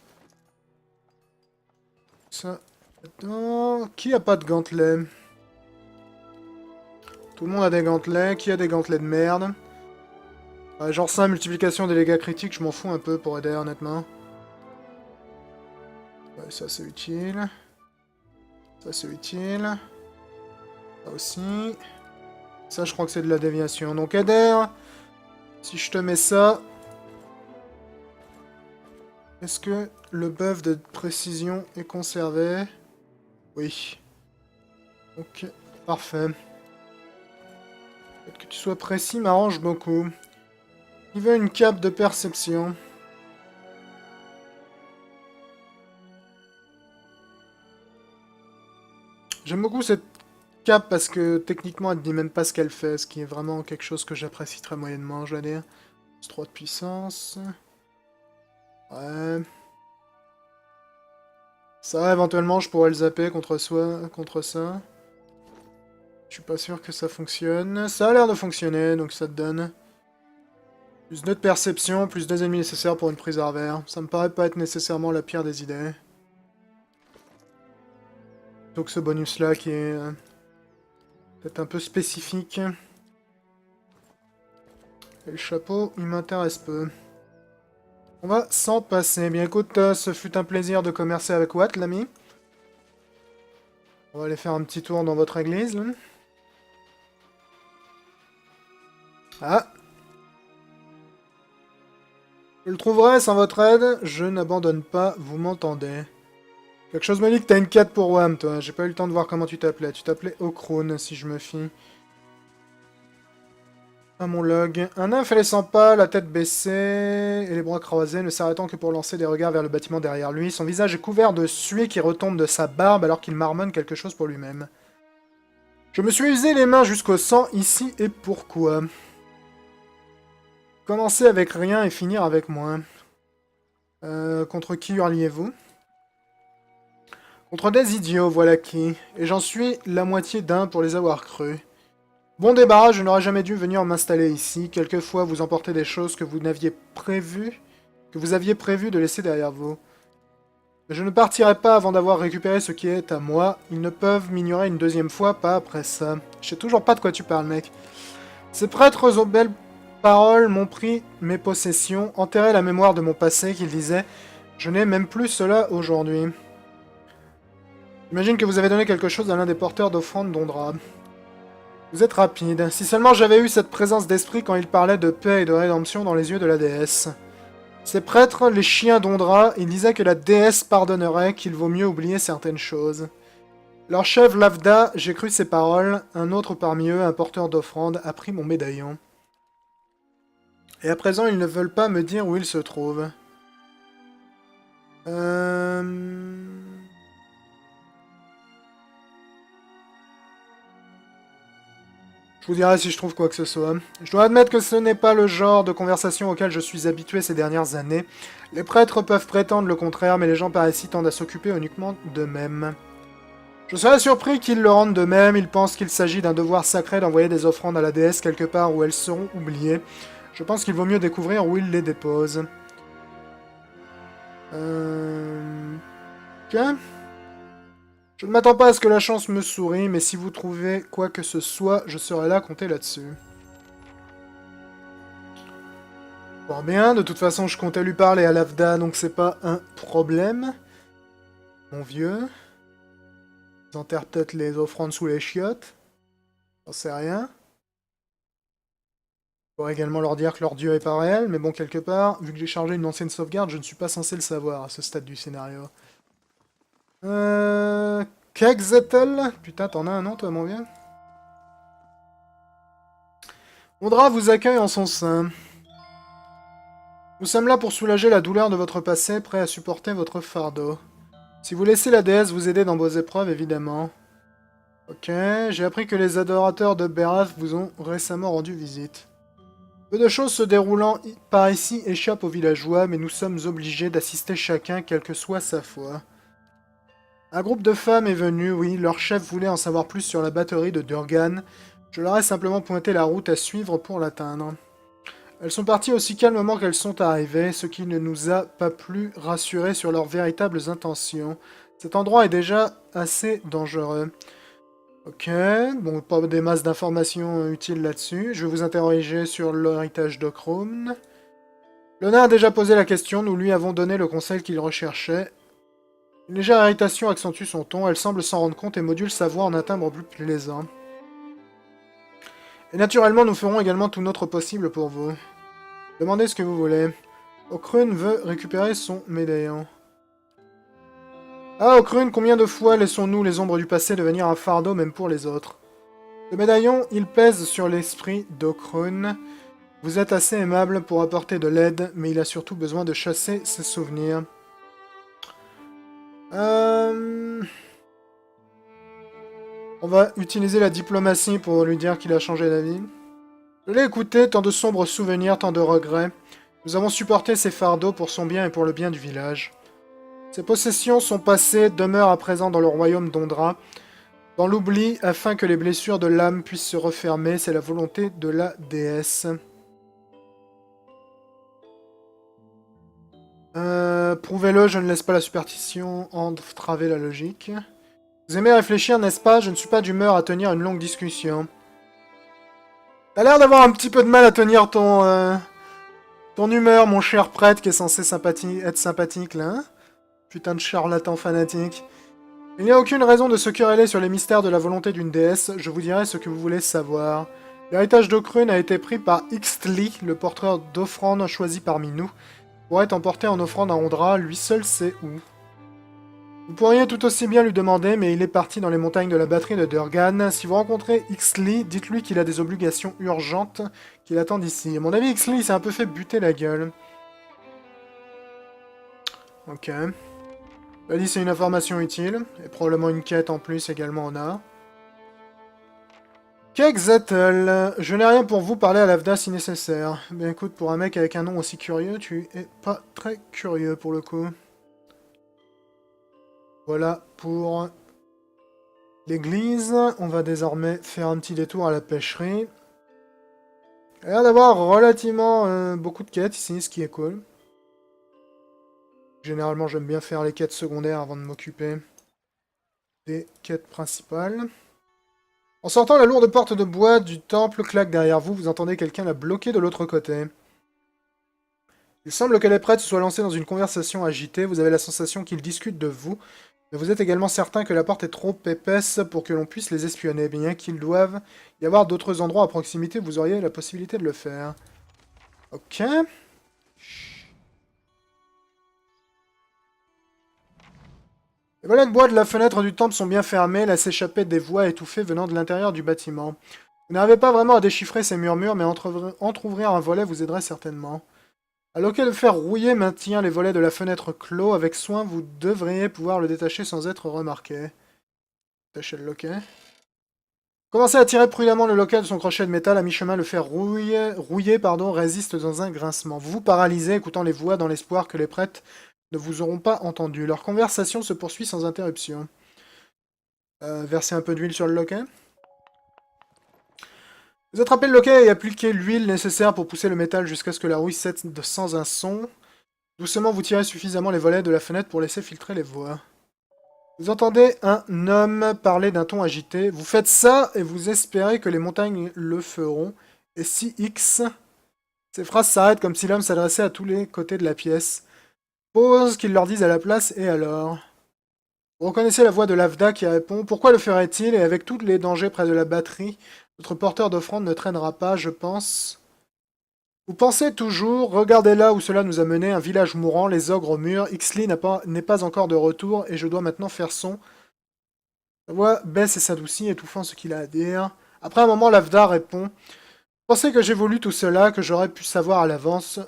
Ça. Attends. Qui a pas de gantelet? Tout le monde a des gantelets. Qui a des gantelets de merde? Ouais, genre ça, multiplication des dégâts critiques, je m'en fous un peu pour aider, honnêtement. Ouais, ça c'est utile. Ça c'est utile. Ça aussi. Ça, je crois que c'est de la déviation. Donc, Eder, si je te mets ça... Est-ce que le buff de précision est conservé? Oui. Ok, parfait. Que tu sois précis m'arrange beaucoup. Il veut une cape de perception. J'aime beaucoup cette cape parce que techniquement elle ne dit même pas ce qu'elle fait, ce qui est vraiment quelque chose que j'apprécie très moyennement, je vais dire. Plus 3 de puissance. Ouais. Ça, éventuellement, je pourrais le zapper contre ça. Je suis pas sûr que ça fonctionne. Ça a l'air de fonctionner, donc ça te donne... Plus 2 de perception, plus 2 ennemis nécessaires pour une prise à revers. Ça me paraît pas être nécessairement la pire des idées. Plutôt que ce bonus-là qui est... peut-être un peu spécifique. Et le chapeau, il m'intéresse peu. On va s'en passer. Bien écoute, ce fut un plaisir de commercer avec Watt, l'ami. On va aller faire un petit tour dans votre église. Là. Ah! Je le trouverai sans votre aide. Je n'abandonne pas, vous m'entendez. Quelque chose me dit que t'as une 4 pour Wham, toi. J'ai pas eu le temps de voir comment tu t'appelais. Tu t'appelais Okron, si je me fie. À mon log. Un nain fait les 100 pas, la tête baissée et les bras croisés, ne s'arrêtant que pour lancer des regards vers le bâtiment derrière lui. Son visage est couvert de suie qui retombe de sa barbe alors qu'il marmonne quelque chose pour lui-même. Je me suis usé les mains jusqu'au sang ici, et pourquoi? Commencer avec rien et finir avec moins. Contre qui hurliez-vous? Contre des idiots, voilà qui. Et j'en suis la moitié d'un pour les avoir crus. Bon débarras, je n'aurais jamais dû venir m'installer ici. Quelquefois, vous emportez des choses que vous aviez prévu de laisser derrière vous. Mais je ne partirai pas avant d'avoir récupéré ce qui est à moi. Ils ne peuvent m'ignorer une deuxième fois, pas après ça. Je sais toujours pas de quoi tu parles, mec. Ces prêtres aux belles paroles m'ont pris mes possessions, enterré la mémoire de mon passé, qu'ils disaient. Je n'ai même plus cela aujourd'hui. J'imagine que vous avez donné quelque chose à l'un des porteurs d'offrandes d'Ondra. Vous êtes rapide. Si seulement j'avais eu cette présence d'esprit quand il parlait de paix et de rédemption dans les yeux de la déesse. Ces prêtres, les chiens d'Ondra, ils disaient que la déesse pardonnerait, qu'il vaut mieux oublier certaines choses. Leur chef Lavda, j'ai cru ses paroles. Un autre parmi eux, un porteur d'offrandes, a pris mon médaillon. Et à présent, ils ne veulent pas me dire où il se trouve. Je vous dirai si je trouve quoi que ce soit. Je dois admettre que ce n'est pas le genre de conversation auquel je suis habitué ces dernières années. Les prêtres peuvent prétendre le contraire, mais les gens par ici tendent à s'occuper uniquement d'eux-mêmes. Je serais surpris qu'ils le rendent de même. Ils pensent qu'il s'agit d'un devoir sacré d'envoyer des offrandes à la déesse quelque part où elles seront oubliées. Je pense qu'il vaut mieux découvrir où ils les déposent. Ok. Je ne m'attends pas à ce que la chance me sourie, mais si vous trouvez quoi que ce soit, je serai là, comptez là-dessus. Bon, bien, de toute façon, je comptais lui parler à Lavda, donc c'est pas un problème. Mon vieux. Ils enterrent peut-être les offrandes sous les chiottes. J'en sais rien. Je pourrais également leur dire que leur dieu est pas réel, mais bon, quelque part, vu que j'ai chargé une ancienne sauvegarde, je ne suis pas censé le savoir à ce stade du scénario. Kegzettel? Putain, t'en as un nom, toi, mon vieux? Ondra vous accueille en son sein. Nous sommes là pour soulager la douleur de votre passé, prêts à supporter votre fardeau. Si vous laissez la déesse vous aider dans vos épreuves, évidemment. Ok, j'ai appris que les adorateurs de Berath vous ont récemment rendu visite. Peu de choses se déroulant par ici échappent aux villageois, mais nous sommes obligés d'assister chacun, quelle que soit sa foi. Un groupe de femmes est venu, oui, leur chef voulait en savoir plus sur la batterie de Durgan. Je leur ai simplement pointé la route à suivre pour l'atteindre. Elles sont parties aussi calmement qu'elles sont arrivées, ce qui ne nous a pas plus rassurés sur leurs véritables intentions. Cet endroit est déjà assez dangereux. Ok, bon, pas des masses d'informations utiles là-dessus. Je vais vous interroger sur l'héritage d'Okrum. Lona a déjà posé la question, nous lui avons donné le conseil qu'il recherchait. Une légère irritation accentue son ton, elle semble s'en rendre compte et module sa voix en un timbre plus plaisant. Et naturellement, nous ferons également tout notre possible pour vous. Demandez ce que vous voulez. Okrun veut récupérer son médaillon. Ah, Okrun, combien de fois laissons-nous les ombres du passé devenir un fardeau même pour les autres? Le médaillon, il pèse sur l'esprit d'Okrun. Vous êtes assez aimable pour apporter de l'aide, mais il a surtout besoin de chasser ses souvenirs. On va utiliser la diplomatie pour lui dire qu'il a changé d'avis. Je l'ai écouté, tant de sombres souvenirs, tant de regrets. Nous avons supporté ses fardeaux pour son bien et pour le bien du village. Ses possessions sont passées, demeurent à présent dans le royaume d'Ondra. Dans l'oubli, afin que les blessures de l'âme puissent se refermer, c'est la volonté de la déesse. Prouvez-le, je ne laisse pas la superstition entraver la logique. Vous aimez réfléchir, n'est-ce pas? Je ne suis pas d'humeur à tenir une longue discussion. T'as l'air d'avoir un petit peu de mal à tenir ton humeur, mon cher prêtre, qui est censé être sympathique, là, hein? Putain de charlatan fanatique. Il n'y a aucune raison de se quereller sur les mystères de la volonté d'une déesse, je vous dirai ce que vous voulez savoir. L'héritage d'Okrun a été pris par Ixtli, le porteur d'offrande choisi parmi nous, pour être emporté en offrande à Ondra, lui seul sait où. Vous pourriez tout aussi bien lui demander, mais il est parti dans les montagnes de la batterie de Durgan. Si vous rencontrez Ixtli, dites-lui qu'il a des obligations urgentes qui l'attendent ici. À mon avis, Ixtli s'est un peu fait buter la gueule. Ok. Là, dit c'est une information utile, et probablement une quête en plus également on a. Kegzettel, je n'ai rien pour vous, parler à Lavda si nécessaire. Ben écoute, pour un mec avec un nom aussi curieux, tu es pas très curieux pour le coup. Voilà pour l'église. On va désormais faire un petit détour à la pêcherie. Il y a l'air d'avoir relativement beaucoup de quêtes ici, ce qui est cool. Généralement, j'aime bien faire les quêtes secondaires avant de m'occuper des quêtes principales. En sortant, la lourde porte de bois du temple claque derrière vous. Vous entendez quelqu'un la bloquer de l'autre côté. Il semble que les prêtres se soient lancés dans une conversation agitée. Vous avez la sensation qu'ils discutent de vous. Mais vous êtes également certain que la porte est trop épaisse pour que l'on puisse les espionner, bien qu'il doive y avoir d'autres endroits à proximité, vous auriez la possibilité de le faire. Ok. Les volets de bois de la fenêtre du temple sont bien fermés, laissent échapper des voix étouffées venant de l'intérieur du bâtiment. Vous n'arrivez pas vraiment à déchiffrer ces murmures, mais entrouvrir un volet vous aiderait certainement. À loquet de fer rouillé maintient les volets de la fenêtre clos. Avec soin, vous devriez pouvoir le détacher sans être remarqué. Détachez le loquet. Commencez à tirer prudemment le loquet de son crochet de métal. À mi-chemin, le fer rouillé résiste dans un grincement. Vous vous paralysez, écoutant les voix dans l'espoir que les prêtres ne vous auront pas entendu. Leur conversation se poursuit sans interruption. Versez un peu d'huile sur le loquet. Vous attrapez le loquet et appliquez l'huile nécessaire pour pousser le métal jusqu'à ce que la rouille cède sans un son. Doucement, vous tirez suffisamment les volets de la fenêtre pour laisser filtrer les voix. Vous entendez un homme parler d'un ton agité. Vous faites ça et vous espérez que les montagnes le feront. Et si X... Ces phrases s'arrêtent comme si l'homme s'adressait à tous les côtés de la pièce. Pause qu'ils leur disent à la place et alors. Vous reconnaissez la voix de Lavda qui répond « Pourquoi le ferait-il ? Et avec tous les dangers près de la batterie, notre porteur d'offrande ne traînera pas, je pense. » Vous pensez toujours, regardez là où cela nous a mené, un village mourant, les ogres au mur, Ixli n'est pas encore de retour, et je dois maintenant faire son. La voix baisse et s'adoucit, étouffant ce qu'il a à dire. Après un moment, Lavda répond « Pensez que j'ai voulu tout cela, que j'aurais pu savoir à l'avance. »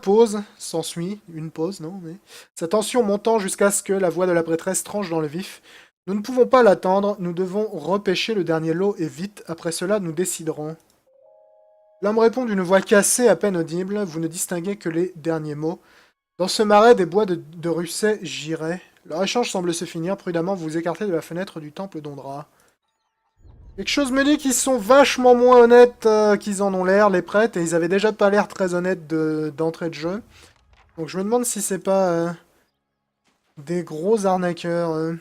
Pause, s'ensuit, une pause, non, mais... Sa tension montant jusqu'à ce que la voix de la prêtresse tranche dans le vif. Nous ne pouvons pas l'attendre, nous devons repêcher le dernier lot et vite, après cela nous déciderons. L'homme répond d'une voix cassée, à peine audible, vous ne distinguez que les derniers mots. Dans ce marais des bois de Russet, j'irai. Leur échange semble se finir, prudemment vous vous écartez de la fenêtre du temple d'Ondra. Quelque chose me dit qu'ils sont vachement moins honnêtes qu'ils en ont l'air, les prêtres, et ils avaient déjà pas l'air très honnêtes d'entrée de jeu. Donc je me demande si c'est pas des gros arnaqueurs.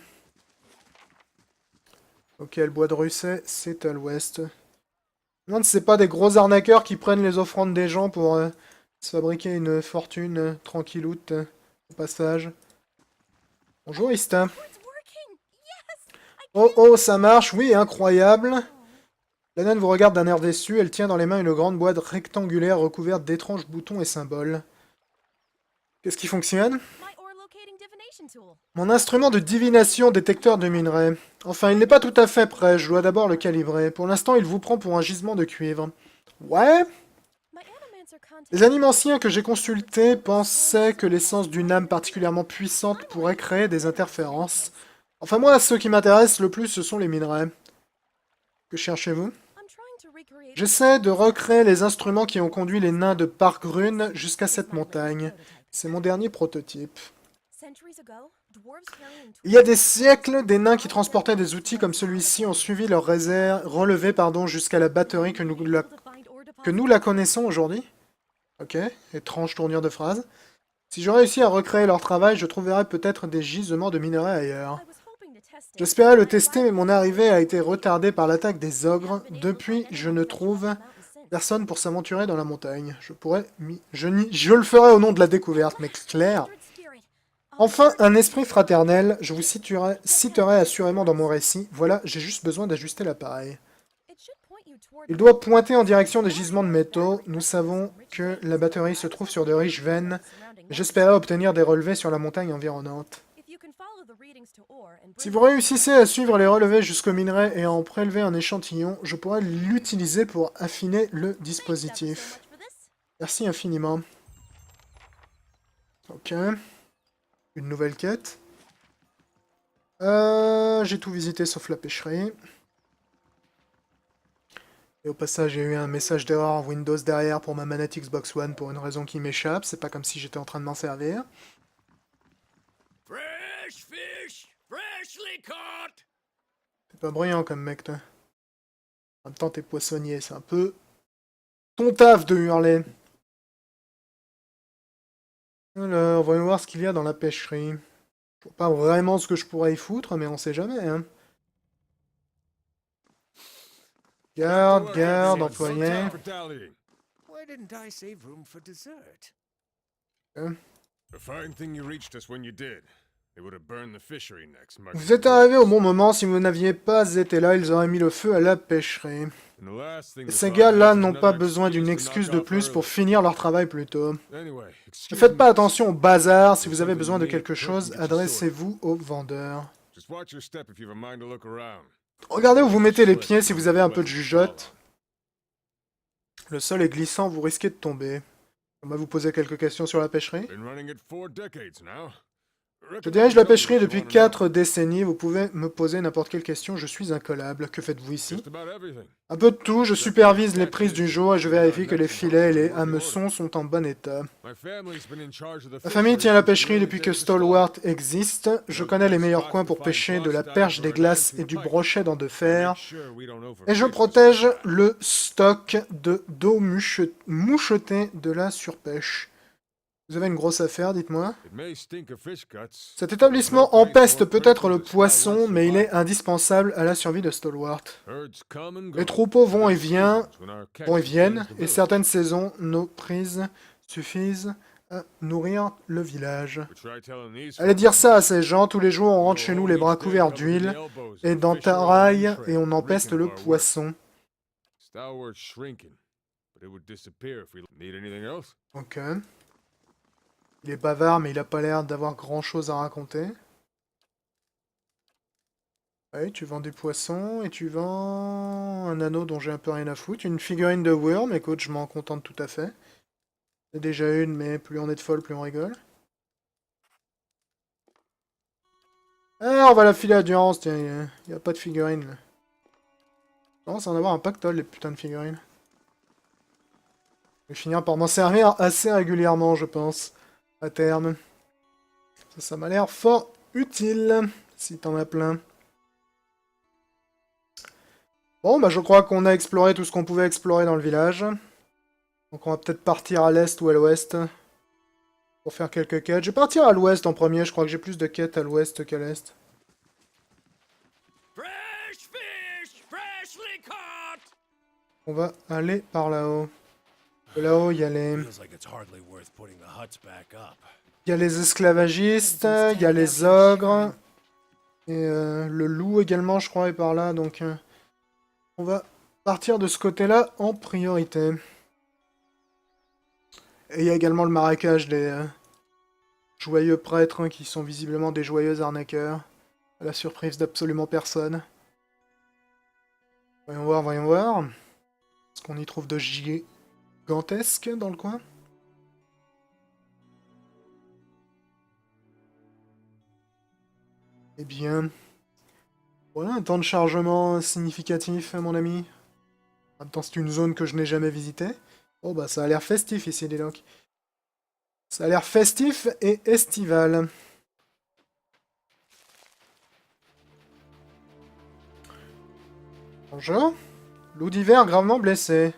Ok, le bois de Russet, c'est à l'ouest. Je me demande si c'est pas des gros arnaqueurs qui prennent les offrandes des gens pour se fabriquer une fortune tranquilloute au passage. Bonjour Ista. Oh oh, ça marche, oui, incroyable. La naine vous regarde d'un air déçu, elle tient dans les mains une grande boîte rectangulaire recouverte d'étranges boutons et symboles. Qu'est-ce qui fonctionne? Mon instrument de divination détecteur de minerais. Enfin, il n'est pas tout à fait prêt, je dois d'abord le calibrer. Pour l'instant, il vous prend pour un gisement de cuivre. Ouais. Les animanciens que j'ai consultés pensaient que l'essence d'une âme particulièrement puissante pourrait créer des interférences. Enfin moi, ce qui m'intéresse le plus, ce sont les minerais. Que cherchez-vous? J'essaie de recréer les instruments qui ont conduit les nains de Parkrun jusqu'à cette montagne. C'est mon dernier prototype. Il y a des siècles, des nains qui transportaient des outils comme celui-ci ont suivi leur relevé jusqu'à la batterie que nous la connaissons aujourd'hui. Ok, étrange tournure de phrase. Si je réussis à recréer leur travail, je trouverai peut-être des gisements de minerais ailleurs. J'espérais le tester, mais mon arrivée a été retardée par l'attaque des ogres. Depuis, je ne trouve personne pour s'aventurer dans la montagne. Je le ferai au nom de la découverte, mais clair. Enfin, un esprit fraternel. Je vous citerai assurément dans mon récit. Voilà, j'ai juste besoin d'ajuster l'appareil. Il doit pointer en direction des gisements de métaux. Nous savons que la batterie se trouve sur de riches veines. J'espérais obtenir des relevés sur la montagne environnante. Si vous réussissez à suivre les relevés jusqu'au minerai et à en prélever un échantillon, je pourrais l'utiliser pour affiner le dispositif. Merci infiniment. Ok. Une nouvelle quête. J'ai tout visité sauf la pêcherie. Et au passage, j'ai eu un message d'erreur Windows derrière pour ma manette Xbox One pour une raison qui m'échappe. C'est pas comme si j'étais en train de m'en servir. C'est pas brillant comme mec, toi. En même temps, t'es poissonnier, c'est un peu ton taf de hurler. Alors, voyons voir ce qu'il y a dans la pêcherie. Je vois pas vraiment ce que je pourrais y foutre, mais on sait jamais, hein. Garde, employé. A fine thing you reached us when you did. Vous êtes arrivé au bon moment, si vous n'aviez pas été là, ils auraient mis le feu à la pêcherie. Et ces gars-là n'ont pas besoin d'une excuse de plus pour finir leur travail plus tôt. Ne faites pas attention au bazar, si vous avez besoin de quelque chose, adressez-vous au vendeur. Regardez où vous mettez les pieds si vous avez un peu de jugeote. Le sol est glissant, vous risquez de tomber. On va vous poser quelques questions sur la pêcherie. Je dirige la pêcherie depuis 4 décennies. Vous pouvez me poser n'importe quelle question. Je suis incollable. Que faites-vous ici? Un peu de tout. Je supervise les prises du jour et je vérifie que les filets et les hameçons sont en bon état. Ma famille tient la pêcherie depuis que Stalwart existe. Je connais les meilleurs coins pour pêcher de la perche, des glaces et du brochet dents de fer. Et je protège le stock d'eau mouchetée de la surpêche. Vous avez une grosse affaire, dites-moi. Cet établissement empeste peut-être le poisson, mais il est indispensable à la survie de Stalwart. Les troupeaux vont et viennent, et certaines saisons, nos prises suffisent à nourrir le village. Allez dire ça à ces gens, tous les jours on rentre chez nous les bras couverts d'huile et d'entarail, et on empeste le poisson. Ok. Il est bavard, mais il a pas l'air d'avoir grand-chose à raconter. Ouais, tu vends des poissons, et tu vends un anneau dont j'ai un peu rien à foutre. Une figurine de Worm, écoute, je m'en contente tout à fait. C'est déjà une, mais plus on est de folle, plus on rigole. Ah, on va la filer à Durance, tiens, il n'y a pas de figurine, là. Je commence à en avoir un pactole, les putains de figurines. Je vais finir par m'en servir assez régulièrement, je pense. À terme. Ça m'a l'air fort utile, si t'en as plein. Bon, bah je crois qu'on a exploré tout ce qu'on pouvait explorer dans le village. Donc on va peut-être partir à l'est ou à l'ouest. Pour faire quelques quêtes. Je vais partir à l'ouest en premier, je crois que j'ai plus de quêtes à l'ouest qu'à l'est. On va aller par là-haut. Là-haut, il y a les... Il y a les esclavagistes, il y a les ogres, et le loup également, je crois, est par là, donc on va partir de ce côté-là en priorité. Et il y a également le marécage des joyeux prêtres, qui sont visiblement des joyeux arnaqueurs, à la surprise d'absolument personne. Voyons voir, voyons voir. Est-ce qu'on y trouve de gigantesque dans le coin? Eh bien... Voilà, un temps de chargement significatif, mon ami. En même temps, c'est une zone que je n'ai jamais visitée. Oh bah ça a l'air festif ici, dis donc. Ça a l'air festif et estival. Bonjour. Loup d'hiver gravement blessé.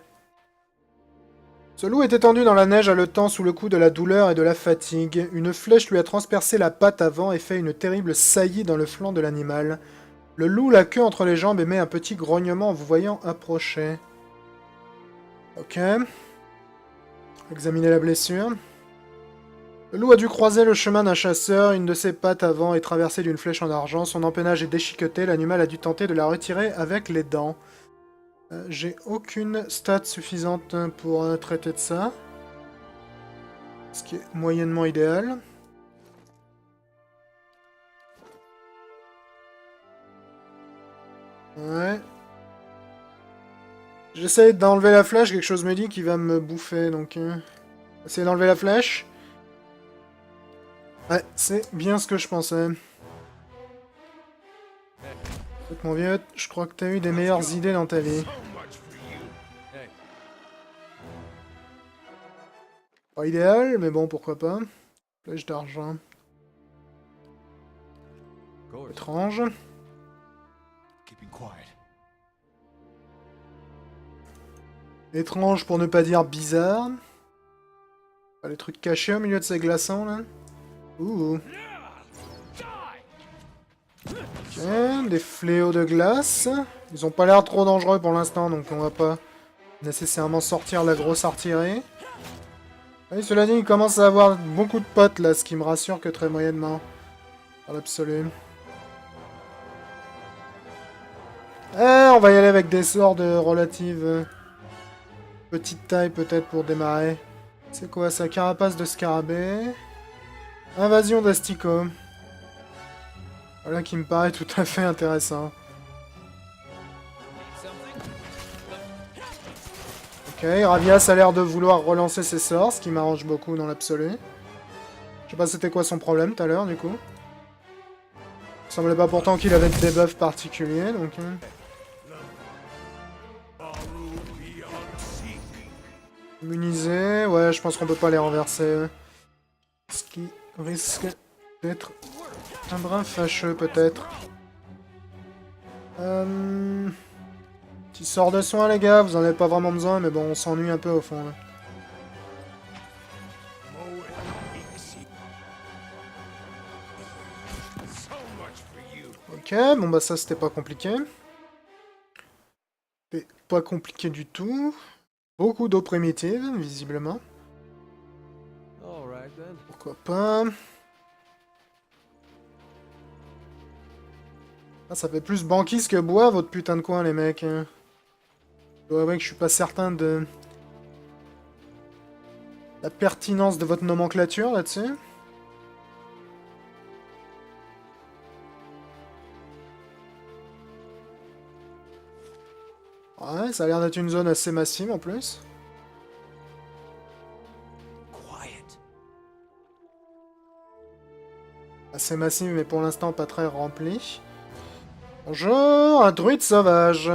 Ce loup est étendu dans la neige haletant sous le coup de la douleur et de la fatigue. Une flèche lui a transpercé la patte avant et fait une terrible saillie dans le flanc de l'animal. Le loup, la queue entre les jambes, émet un petit grognement en vous voyant approcher. Ok. Examinez la blessure. Le loup a dû croiser le chemin d'un chasseur, une de ses pattes avant est traversée d'une flèche en argent, son empennage est déchiqueté, l'animal a dû tenter de la retirer avec les dents. J'ai aucune stat suffisante pour traiter de ça. Ce qui est moyennement idéal. Ouais. J'essaie d'enlever la flèche, quelque chose me dit qu'il va me bouffer, donc... Essayez d'enlever la flèche. Ouais, c'est bien ce que je pensais. Écoute mon vieux, je crois que t'as eu des meilleures idées dans ta vie. Pas idéal, mais bon, pourquoi pas. Flèche d'argent. Étrange. Étrange pour ne pas dire bizarre. Pas les trucs cachés au milieu de ces glaçons là. Ouh. Ok, des fléaux de glace. Ils ont pas l'air trop dangereux pour l'instant, donc on va pas nécessairement sortir la grosse artillerie. Oui, cela dit, il commence à avoir beaucoup de potes là, ce qui me rassure que très moyennement. Dans l'absolu. On va y aller avec des sorts de relative petite taille peut-être pour démarrer. C'est quoi ça? Carapace de scarabée. Invasion d'asticot. Voilà qui me paraît tout à fait intéressant. Ok, Ravias a l'air de vouloir relancer ses sorts, ce qui m'arrange beaucoup dans l'absolu. Je sais pas c'était quoi son problème tout à l'heure du coup. Il semblait pas pourtant qu'il avait de debuff particulier donc... Immunisé, ouais je pense qu'on peut pas les renverser. Ce qui risque d'être un brin fâcheux peut-être. Petit sort de soin les gars, vous en avez pas vraiment besoin mais bon on s'ennuie un peu au fond. Là. Ok, bon bah ça c'était pas compliqué. C'était pas compliqué du tout. Beaucoup d'eau primitive, visiblement. Pourquoi pas. Ah, ça fait plus banquise que bois, votre putain de coin, les mecs. Je dois avouer que je suis pas certain de... la pertinence de votre nomenclature, là-dessus. Ouais, ça a l'air d'être une zone assez massive, en plus. Assez massive, mais pour l'instant pas très remplie. Bonjour, un druide sauvage.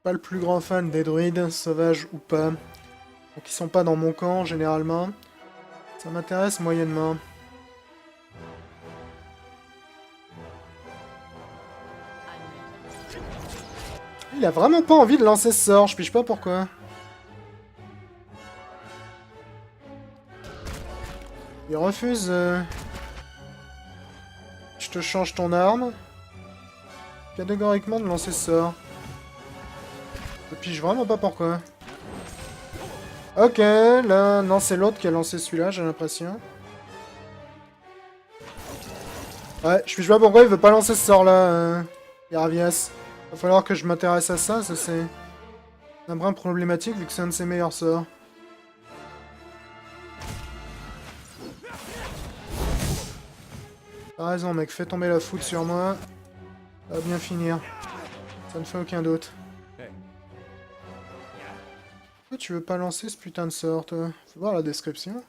Pas le plus grand fan des druides, sauvages ou pas. Donc ils sont pas dans mon camp, généralement. Ça m'intéresse moyennement. Il a vraiment pas envie de lancer ce sort, je piche pas pourquoi. Il refuse... Je te change ton arme. Catégoriquement de lancer ce sort. Je pige vraiment pas pourquoi. Ok, là... Non, c'est l'autre qui a lancé celui-là, j'ai l'impression. Ouais, je pige pas pourquoi il veut pas lancer ce sort-là, Yaravias. Va falloir que je m'intéresse à ça, ça c'est... un brin problématique vu que c'est un de ses meilleurs sorts. T'as raison mec, fais tomber la foudre sur moi. Ça va bien finir. Ça ne fait aucun doute. Pourquoi tu veux pas lancer ce putain de sort toi? Faut voir la description.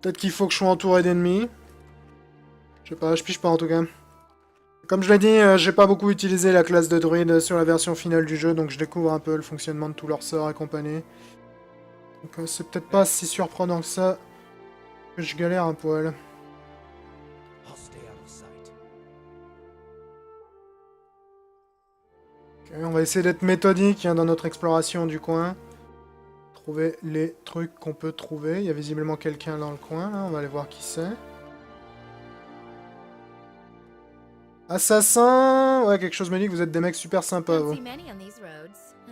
Peut-être qu'il faut que je sois entouré d'ennemis. Je sais pas, je pige pas en tout cas. Comme je l'ai dit, j'ai pas beaucoup utilisé la classe de druide sur la version finale du jeu, donc je découvre un peu le fonctionnement de tous leurs sorts et compagnie. Donc c'est peut-être pas si surprenant que ça que je galère un poil. Ok, on va essayer d'être méthodique dans notre exploration du coin. Trouver les trucs qu'on peut trouver. Il y a visiblement quelqu'un dans le coin, là. On va aller voir qui c'est. Assassin! Ouais, quelque chose me dit que vous êtes des mecs super sympas, vous.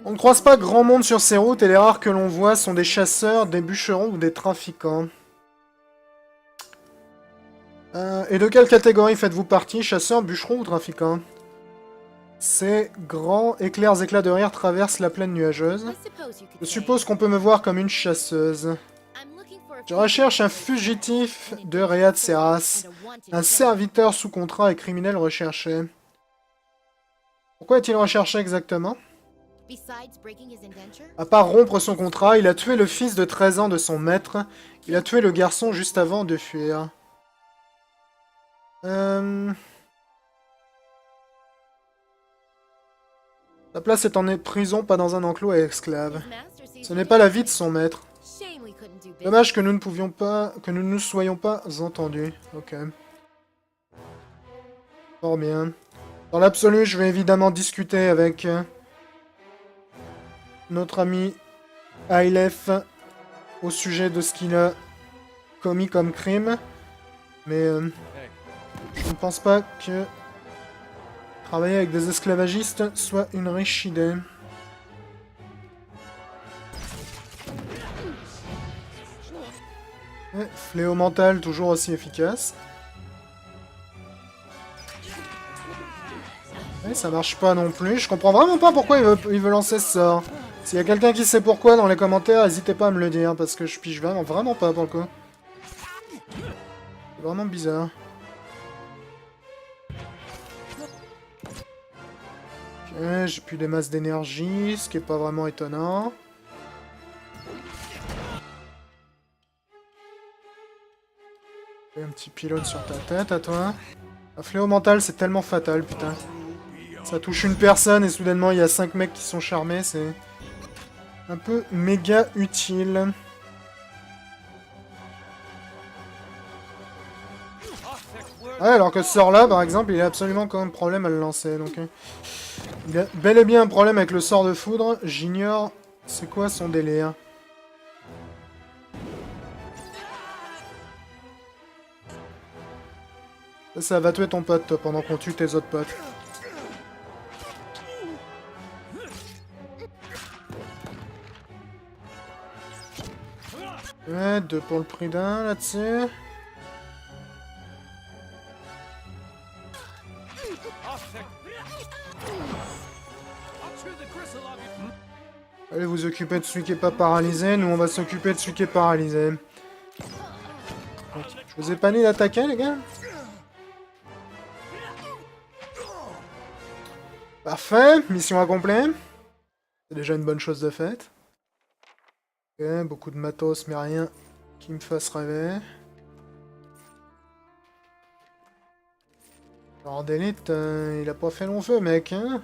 On ne croise pas grand monde sur ces routes et les rares que l'on voit sont des chasseurs, des bûcherons ou des trafiquants. Et de quelle catégorie faites-vous partie? Chasseurs, bûcherons ou trafiquants? Ces grands éclairs éclats de rire traversent la plaine nuageuse. Je suppose qu'on peut me voir comme une chasseuse. Je recherche un fugitif de Riyad Serras, un serviteur sous contrat et criminel recherché. Pourquoi est-il recherché exactement? À part rompre son contrat, il a tué le fils de 13 ans de son maître. Il a tué le garçon juste avant de fuir. La place est en prison, pas dans un enclos à esclaves. Ce n'est pas la vie de son maître. Dommage que nous ne pouvions pas... que nous ne soyons pas entendus. Ok. Fort bien. Dans l'absolu, je vais évidemment discuter avec... notre ami Ailef au sujet de ce qu'il a commis comme crime. Mais je ne pense pas que travailler avec des esclavagistes soit une riche idée. Et fléau mental, toujours aussi efficace. Et ça marche pas non plus. Je comprends vraiment pas pourquoi il veut lancer ce sort. S'il y a quelqu'un qui sait pourquoi dans les commentaires, n'hésitez pas à me le dire, parce que je pige vraiment pas pour le coup. C'est vraiment bizarre. Ok, j'ai plus des masses d'énergie, ce qui est pas vraiment étonnant. Et un petit pilote sur ta tête à toi. Un fléau mental, c'est tellement fatal, putain. Ça touche une personne et soudainement il y a 5 mecs qui sont charmés, c'est un peu méga utile. Ouais, alors que ce sort là, par exemple, il a absolument quand même problème à le lancer. Donc, il a bel et bien un problème avec le sort de foudre. J'ignore c'est quoi son délire. Ça va tuer ton pote, toi, pendant qu'on tue tes autres potes. Ouais, 2 pour le prix d'un, là-dessus. Allez vous occuper de celui qui est pas paralysé, nous on va s'occuper de celui qui est paralysé. Je vous ai pas dit d'attaquer, les gars? Parfait, mission accomplie. C'est déjà une bonne chose de faite. Ok, beaucoup de matos, mais rien qui me fasse rêver. Alors d'élite, il a pas fait long feu, mec, hein?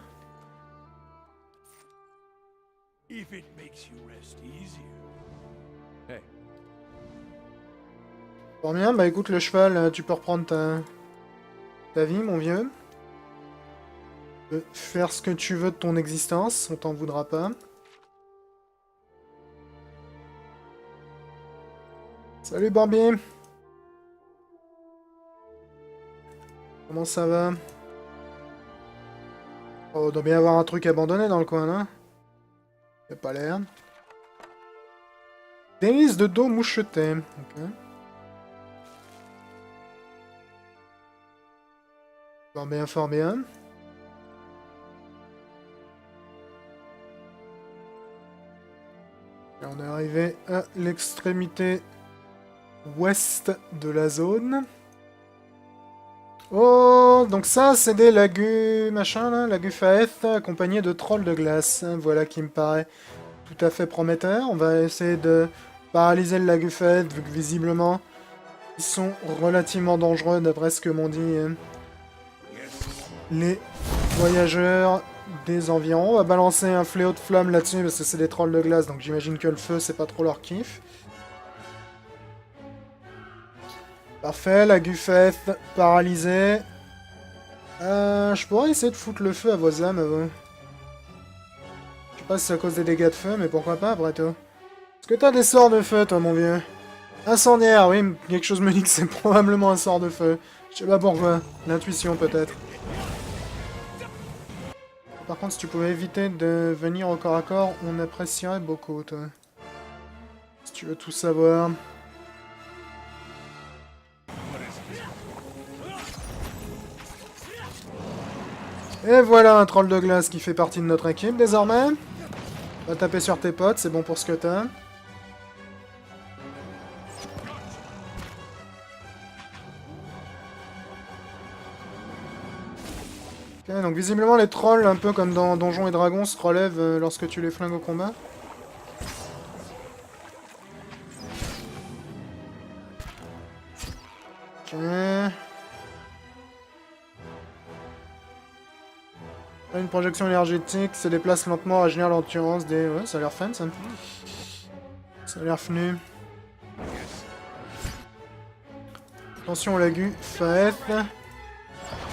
Bon bien, bah écoute le cheval, tu peux reprendre ta vie, mon vieux. Tu peux faire ce que tu veux de ton existence, on t'en voudra pas. Salut Bambi. Comment ça va? Oh, il doit bien y avoir un truc abandonné dans le coin, là. Y'a pas l'air. Délice de dos moucheté. Ok. Fort bien, fort bien. Et on est arrivé à l'extrémité ouest de la zone. Oh, donc ça, c'est des lagus, machin, là, lagus Faeth, accompagnés de trolls de glace. Voilà qui me paraît tout à fait prometteur. On va essayer de paralyser le lagus Faeth, vu que visiblement, ils sont relativement dangereux, d'après ce que m'ont dit les voyageurs des environs. On va balancer un fléau de flamme là-dessus, parce que c'est des trolls de glace, donc j'imagine que le feu, c'est pas trop leur kiff. Parfait, la Guffeth paralysée. Je pourrais essayer de foutre le feu à vos âmes, vous. Je sais pas si c'est à cause des dégâts de feu, mais pourquoi pas, après tout. Est-ce que t'as des sorts de feu, toi, mon vieux? Incendiaire, oui, quelque chose me dit que c'est probablement un sort de feu. Je sais pas pourquoi. L'intuition, peut-être. Par contre, si tu pouvais éviter de venir au corps à corps, on apprécierait beaucoup, toi. Si tu veux tout savoir. Et voilà un troll de glace qui fait partie de notre équipe désormais. Va taper sur tes potes, c'est bon pour ce que t'as. Ok, donc visiblement les trolls, un peu comme dans Donjons et Dragons, se relèvent lorsque tu les flingues au combat. Ok. Une projection énergétique se déplace lentement, régénère l'endurance des... Ouais, ça a l'air fun, ça. Ça a l'air fenu. Attention au lagu, Faeth.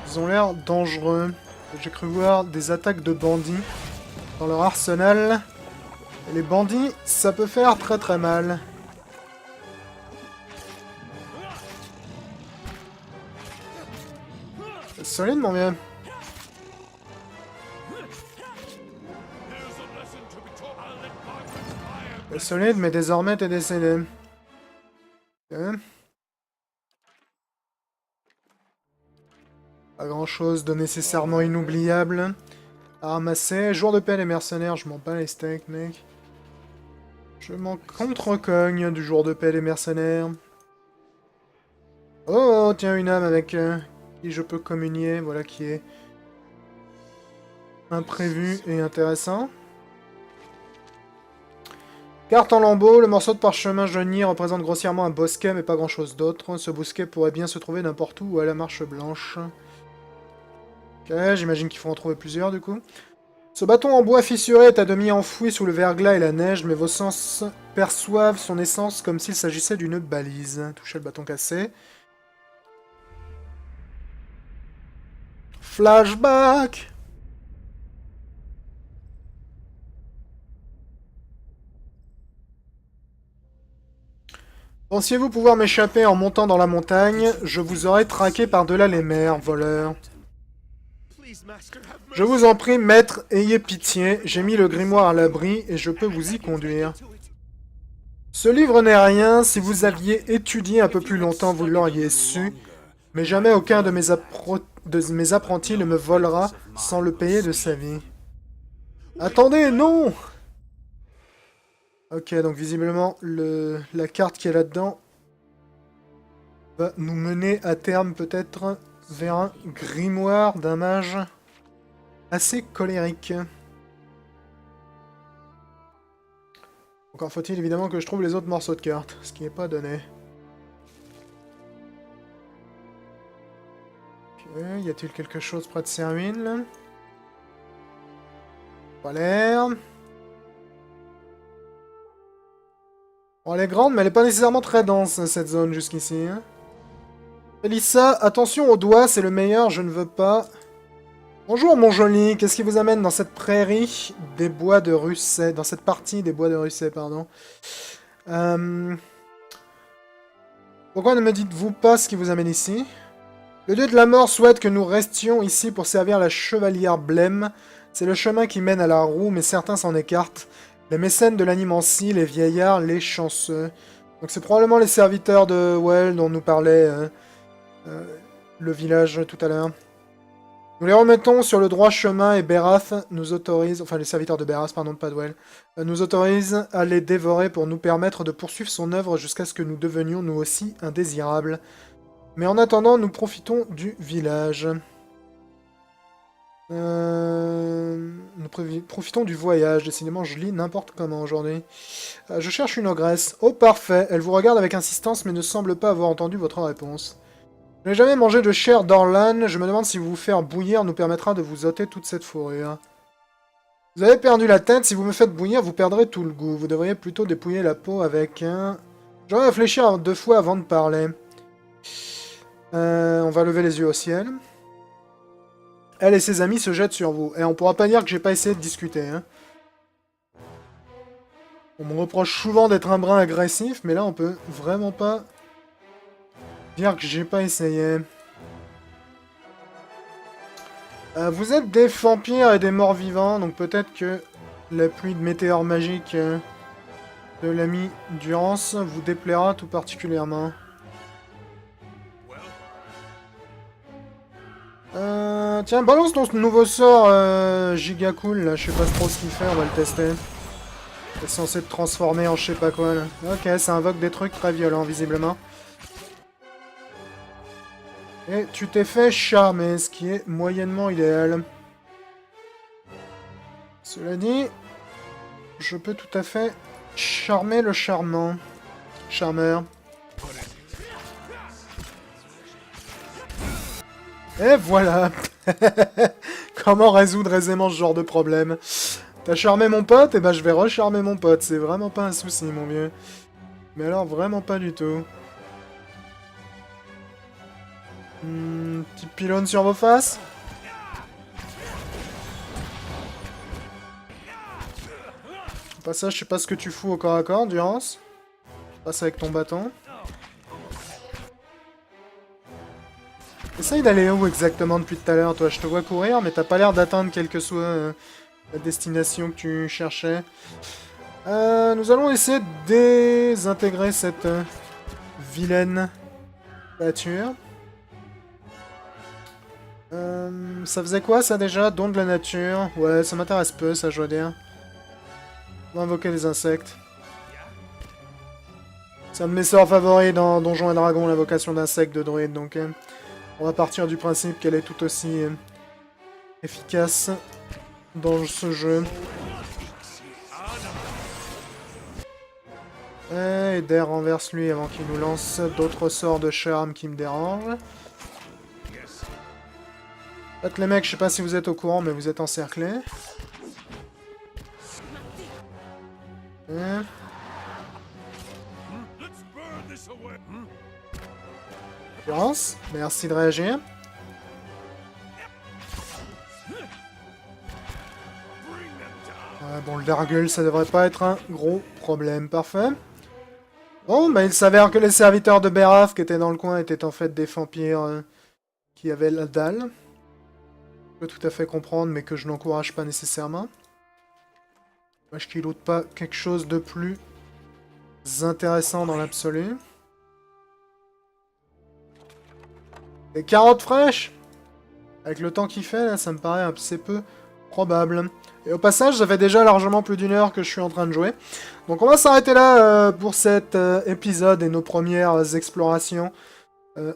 Ils ont l'air dangereux. J'ai cru voir des attaques de bandits dans leur arsenal. Et les bandits, ça peut faire très très mal. C'est solide, mon vieux. C'est solide, mais désormais t'es décédé. Ok. Pas grand chose de nécessairement inoubliable à ramasser. Jour de paix les mercenaires, je m'en bats les steaks, mec. Je m'en contre-cogne du jour de paix les mercenaires. Oh, tiens, une âme avec qui je peux communier, voilà qui est imprévu et intéressant. Carte en lambeaux, le morceau de parchemin jauni représente grossièrement un bosquet mais pas grand chose d'autre. Ce bosquet pourrait bien se trouver n'importe où à la marche blanche. Ok, j'imagine qu'il faut en trouver plusieurs du coup. Ce bâton en bois fissuré est à demi enfoui sous le verglas et la neige, mais vos sens perçoivent son essence comme s'il s'agissait d'une balise. Touchez le bâton cassé. Flashback! Pensiez-vous pouvoir m'échapper en montant dans la montagne? Je vous aurais traqué par-delà les mers, voleur. Je vous en prie, maître, ayez pitié. J'ai mis le grimoire à l'abri et je peux vous y conduire. Ce livre n'est rien. Si vous aviez étudié un peu plus longtemps, vous l'auriez su. Mais jamais aucun de mes apprentis ne me volera sans le payer de sa vie. Attendez, non! Ok, donc visiblement, la carte qui est là-dedans va nous mener à terme peut-être vers un grimoire d'un mage assez colérique. Encore faut-il évidemment que je trouve les autres morceaux de cartes, ce qui n'est pas donné. Ok, y a-t-il quelque chose près de ces ruines là? Pas l'air. Bon, elle est grande, mais elle n'est pas nécessairement très dense, cette zone, jusqu'ici. Hein. Elissa, attention aux doigts, c'est le meilleur, je ne veux pas... Bonjour, mon joli, qu'est-ce qui vous amène dans cette prairie des bois de Russet? Dans cette partie des bois de Russet, pardon. Pourquoi ne me dites-vous pas ce qui vous amène ici? Le dieu de la mort souhaite que nous restions ici pour servir la chevalière Blême. C'est le chemin qui mène à la roue, mais certains s'en écartent. Les mécènes de l'animancie, les vieillards, les chanceux. Donc c'est probablement les serviteurs de Well dont nous parlait le village tout à l'heure. Nous les remettons sur le droit chemin et Berath nous autorise, enfin les serviteurs de Berath, pardon, pas de Well, nous autorise à les dévorer pour nous permettre de poursuivre son œuvre jusqu'à ce que nous devenions nous aussi indésirables. Mais en attendant, nous profitons du village. Nous profitons du voyage. Décidément, je lis n'importe comment aujourd'hui. Je cherche une ogresse. Oh, parfait. Elle vous regarde avec insistance, mais ne semble pas avoir entendu votre réponse. Je n'ai jamais mangé de chair d'Orlan. Je me demande si vous faire bouillir nous permettra de vous ôter toute cette fourrure. Vous avez perdu la tête. Si vous me faites bouillir, vous perdrez tout le goût. Vous devriez plutôt dépouiller la peau avec un... Je vais réfléchir 2 fois avant de parler. On va lever les yeux au ciel. Elle et ses amis se jettent sur vous. Et on pourra pas dire que j'ai pas essayé de discuter. Hein. On me reproche souvent d'être un brin agressif, mais là on peut vraiment pas dire que j'ai pas essayé. Vous êtes des vampires et des morts vivants, donc peut-être que la pluie de météores magiques de l'ami Durance vous déplaira tout particulièrement. Tiens, balance ton nouveau sort giga cool là, je sais pas trop ce qu'il fait, on va le tester. C'est censé te transformer en je sais pas quoi là. Ok, ça invoque des trucs très violents visiblement. Et tu t'es fait charmer, ce qui est moyennement idéal. Cela dit, je peux tout à fait charmer le charmant. Charmeur. Et voilà. Comment résoudre aisément ce genre de problème? T'as charmé mon pote? Et ben je vais recharmer mon pote. C'est vraiment pas un souci, mon vieux. Mais alors, vraiment pas du tout. Petit pylône sur vos faces. Au passage, je sais pas ce que tu fous au corps à corps, Durance. Passe avec ton bâton. Essaye d'aller où exactement depuis tout à l'heure, toi? Je te vois courir, mais t'as pas l'air d'atteindre quelle que soit la destination que tu cherchais. Nous allons essayer de désintégrer cette vilaine créature. Ça faisait quoi ça déjà? Don de la nature. Ouais, ça m'intéresse peu ça, je veux dire. On va invoquer les insectes. C'est un de mes sorts favoris dans Donjons et Dragons, l'invocation d'insectes de druide, donc on va partir du principe qu'elle est tout aussi efficace dans ce jeu. Et d'air renverse lui avant qu'il nous lance d'autres sorts de charme qui me dérangent. En fait, les mecs, je sais pas si vous êtes au courant, mais vous êtes encerclés. Merci de réagir. Bon, le Dargueul, ça devrait pas être un gros problème. Parfait. Bon, bah il s'avère que les serviteurs de Beraf qui étaient dans le coin étaient en fait des vampires qui avaient la dalle. Je peux tout à fait comprendre, mais que je n'encourage pas nécessairement. Moi, je kilote pas quelque chose de plus intéressant dans l'absolu. Des carottes fraîches! Avec le temps qu'il fait, là, ça me paraît assez peu probable. Et au passage, ça fait déjà largement plus d'une heure que je suis en train de jouer. Donc on va s'arrêter là pour cet épisode et nos premières explorations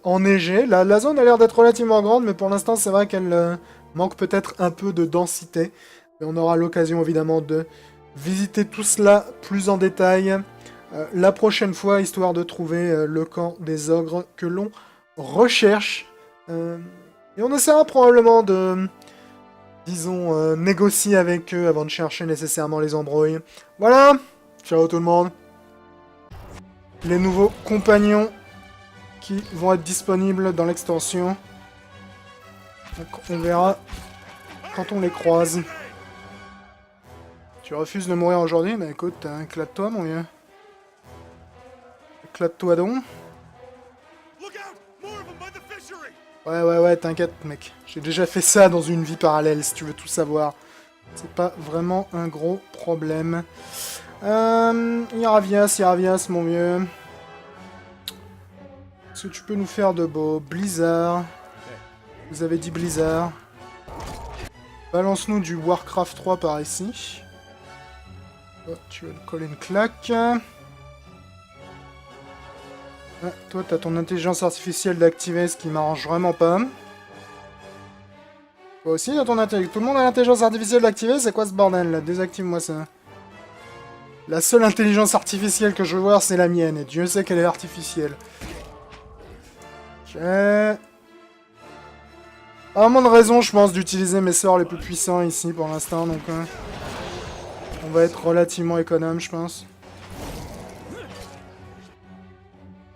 enneigées. La zone a l'air d'être relativement grande, mais pour l'instant, c'est vrai qu'elle manque peut-être un peu de densité. Et on aura l'occasion, évidemment, de visiter tout cela plus en détail la prochaine fois, histoire de trouver le camp des ogres que l'on recherche. Et on essaiera probablement de, disons, négocier avec eux avant de chercher nécessairement les embrouilles. Voilà. Ciao tout le monde. Les nouveaux compagnons qui vont être disponibles dans l'extension. Donc on verra quand on les croise. Tu refuses de mourir aujourd'hui? Bah écoute, éclate-toi mon vieux. Éclate-toi donc. Ouais, t'inquiète mec. J'ai déjà fait ça dans une vie parallèle, si tu veux tout savoir. C'est pas vraiment un gros problème. Iravias, mon vieux. Est-ce que tu peux nous faire de beau? Blizzard. Vous avez dit Blizzard. Balance-nous du Warcraft 3 par ici. Oh, tu vas me coller une claque. Ah, toi, t'as ton intelligence artificielle d'activer, ce qui m'arrange vraiment pas. Toi aussi, t'as ton intelligence... Tout le monde a l'intelligence artificielle d'activer? C'est quoi ce bordel, là? Désactive-moi ça. La seule intelligence artificielle que je veux voir, c'est la mienne. Et Dieu sait qu'elle est artificielle. J'ai... Pas vraiment de raison, je pense, d'utiliser mes sorts les plus puissants ici, pour l'instant, donc... on va être relativement économe, je pense.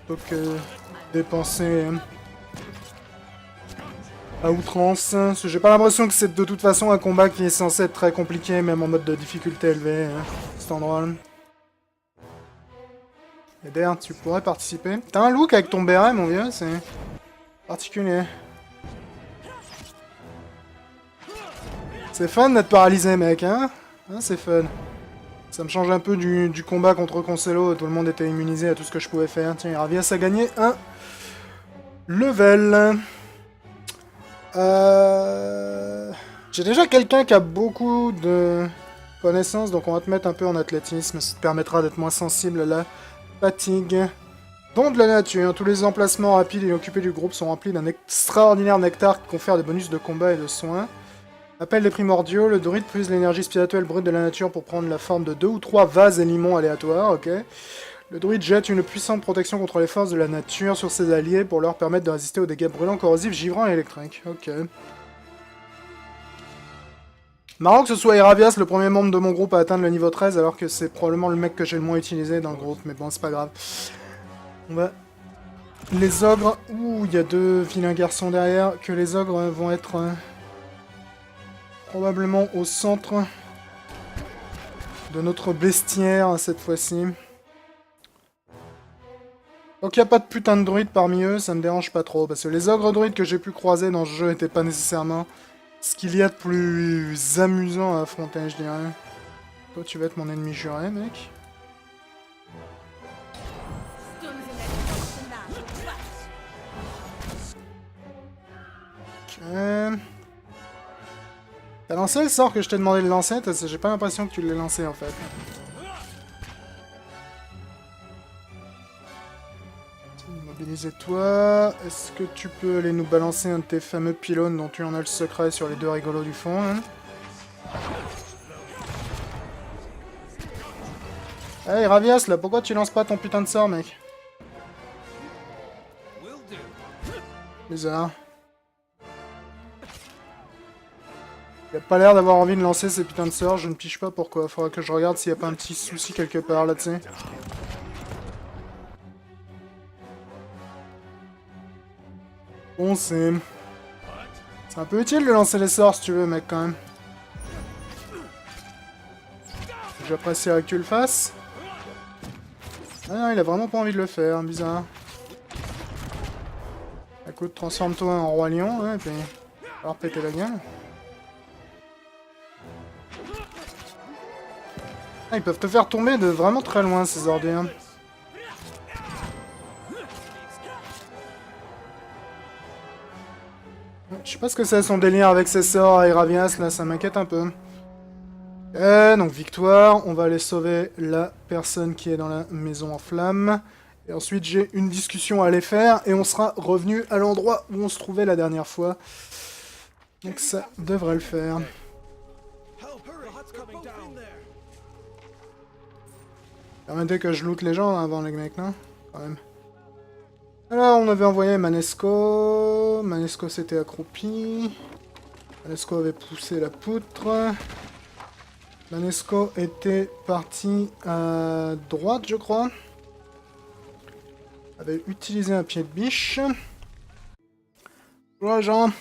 Plutôt que dépenser à outrance. Parce que j'ai pas l'impression que c'est de toute façon un combat qui est censé être très compliqué, même en mode de difficulté élevée, cet endroit-là. Et d'ailleurs, tu pourrais participer. T'as un look avec ton béret, mon vieux, c'est particulier. C'est fun d'être paralysé, mec, hein c'est fun. Ça me change un peu du combat contre Concello, tout le monde était immunisé à tout ce que je pouvais faire. Tiens, Iravias a gagné un level. J'ai déjà quelqu'un qui a beaucoup de connaissances, donc on va te mettre un peu en athlétisme, ça te permettra d'être moins sensible à la fatigue. Don de la nature, tous les emplacements rapides et occupés du groupe sont remplis d'un extraordinaire nectar qui confère des bonus de combat et de soins. Appel des primordiaux, le druide puise l'énergie spirituelle brute de la nature pour prendre la forme de 2 ou 3 vases et limons aléatoires, ok. Le druide jette une puissante protection contre les forces de la nature sur ses alliés pour leur permettre de résister aux dégâts brûlants, corrosifs, givrants et électriques, ok. Marrant que ce soit Iravias le premier membre de mon groupe à atteindre le niveau 13, alors que c'est probablement le mec que j'ai le moins utilisé dans le groupe, mais bon, c'est pas grave. On va... Les ogres... Ouh, il y a 2 vilains garçons derrière, que les ogres vont être... probablement au centre de notre bestiaire cette fois-ci. Donc il n'y a pas de putain de druides parmi eux, ça me dérange pas trop, parce que les ogres druides que j'ai pu croiser dans ce jeu n'étaient pas nécessairement ce qu'il y a de plus amusant à affronter, je dirais. Toi tu vas être mon ennemi juré, mec. T'as lancé le sort que je t'ai demandé de lancer? J'ai pas l'impression que tu l'aies lancé en fait. Mobilisez-toi. Est-ce que tu peux aller nous balancer un de tes fameux pylônes dont tu en as le secret sur les deux rigolos du fond, hein? Hey Ravias là, pourquoi tu lances pas ton putain de sort, mec? Bizarre. Il a pas l'air d'avoir envie de lancer ces putains de sorts, je ne piche pas pourquoi. Faudra que je regarde s'il y a pas un petit souci quelque part là-dessus. Bon, c'est un peu utile de lancer les sorts si tu veux, mec, quand même. J'apprécierais que tu le fasses. Ah non, il a vraiment pas envie de le faire, bizarre. Écoute, transforme-toi en roi lion, ouais, et puis... alors péter la gueule. Ah, ils peuvent te faire tomber de vraiment très loin, ces ordures. Je sais pas ce que c'est son délire avec ses sorts à Eravias, là, ça m'inquiète un peu. Donc victoire, on va aller sauver la personne qui est dans la maison en flammes. Et ensuite j'ai une discussion à aller faire et on sera revenu à l'endroit où on se trouvait la dernière fois. Donc ça devrait le faire. Permettez que je loot les gens avant les mecs, non? Quand même. Alors on avait envoyé Manesco. Manesco s'était accroupi. Manesco avait poussé la poutre. Manesco était parti à droite, je crois. Avait utilisé un pied de biche. Voilà, Jean.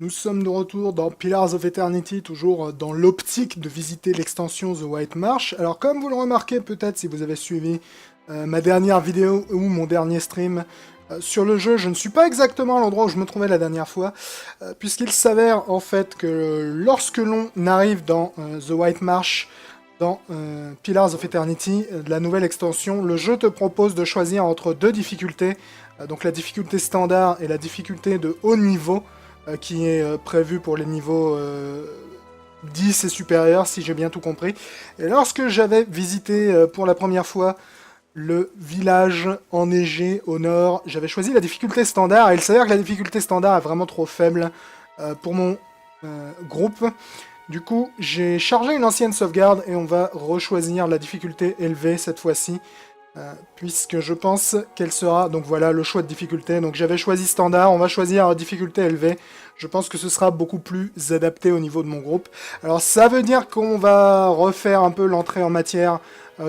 Nous sommes de retour dans Pillars of Eternity, toujours dans l'optique de visiter l'extension The White Marsh. Alors, comme vous le remarquez peut-être si vous avez suivi ma dernière vidéo ou mon dernier stream sur le jeu, je ne suis pas exactement à l'endroit où je me trouvais la dernière fois, puisqu'il s'avère en fait que lorsque l'on arrive dans The White Marsh, dans Pillars of Eternity, la nouvelle extension, le jeu te propose de choisir entre deux difficultés, donc la difficulté standard et la difficulté de haut niveau, qui est prévue pour les niveaux 10 et supérieurs, si j'ai bien tout compris. Et lorsque j'avais visité pour la première fois le village enneigé au nord, j'avais choisi la difficulté standard, et il s'avère que la difficulté standard est vraiment trop faible pour mon groupe. Du coup, j'ai chargé une ancienne sauvegarde et on va rechoisir la difficulté élevée cette fois-ci, puisque je pense qu'elle sera... donc voilà, le choix de difficulté. Donc j'avais choisi standard, on va choisir difficulté élevée. Je pense que ce sera beaucoup plus adapté au niveau de mon groupe. Alors ça veut dire qu'on va refaire un peu l'entrée en matière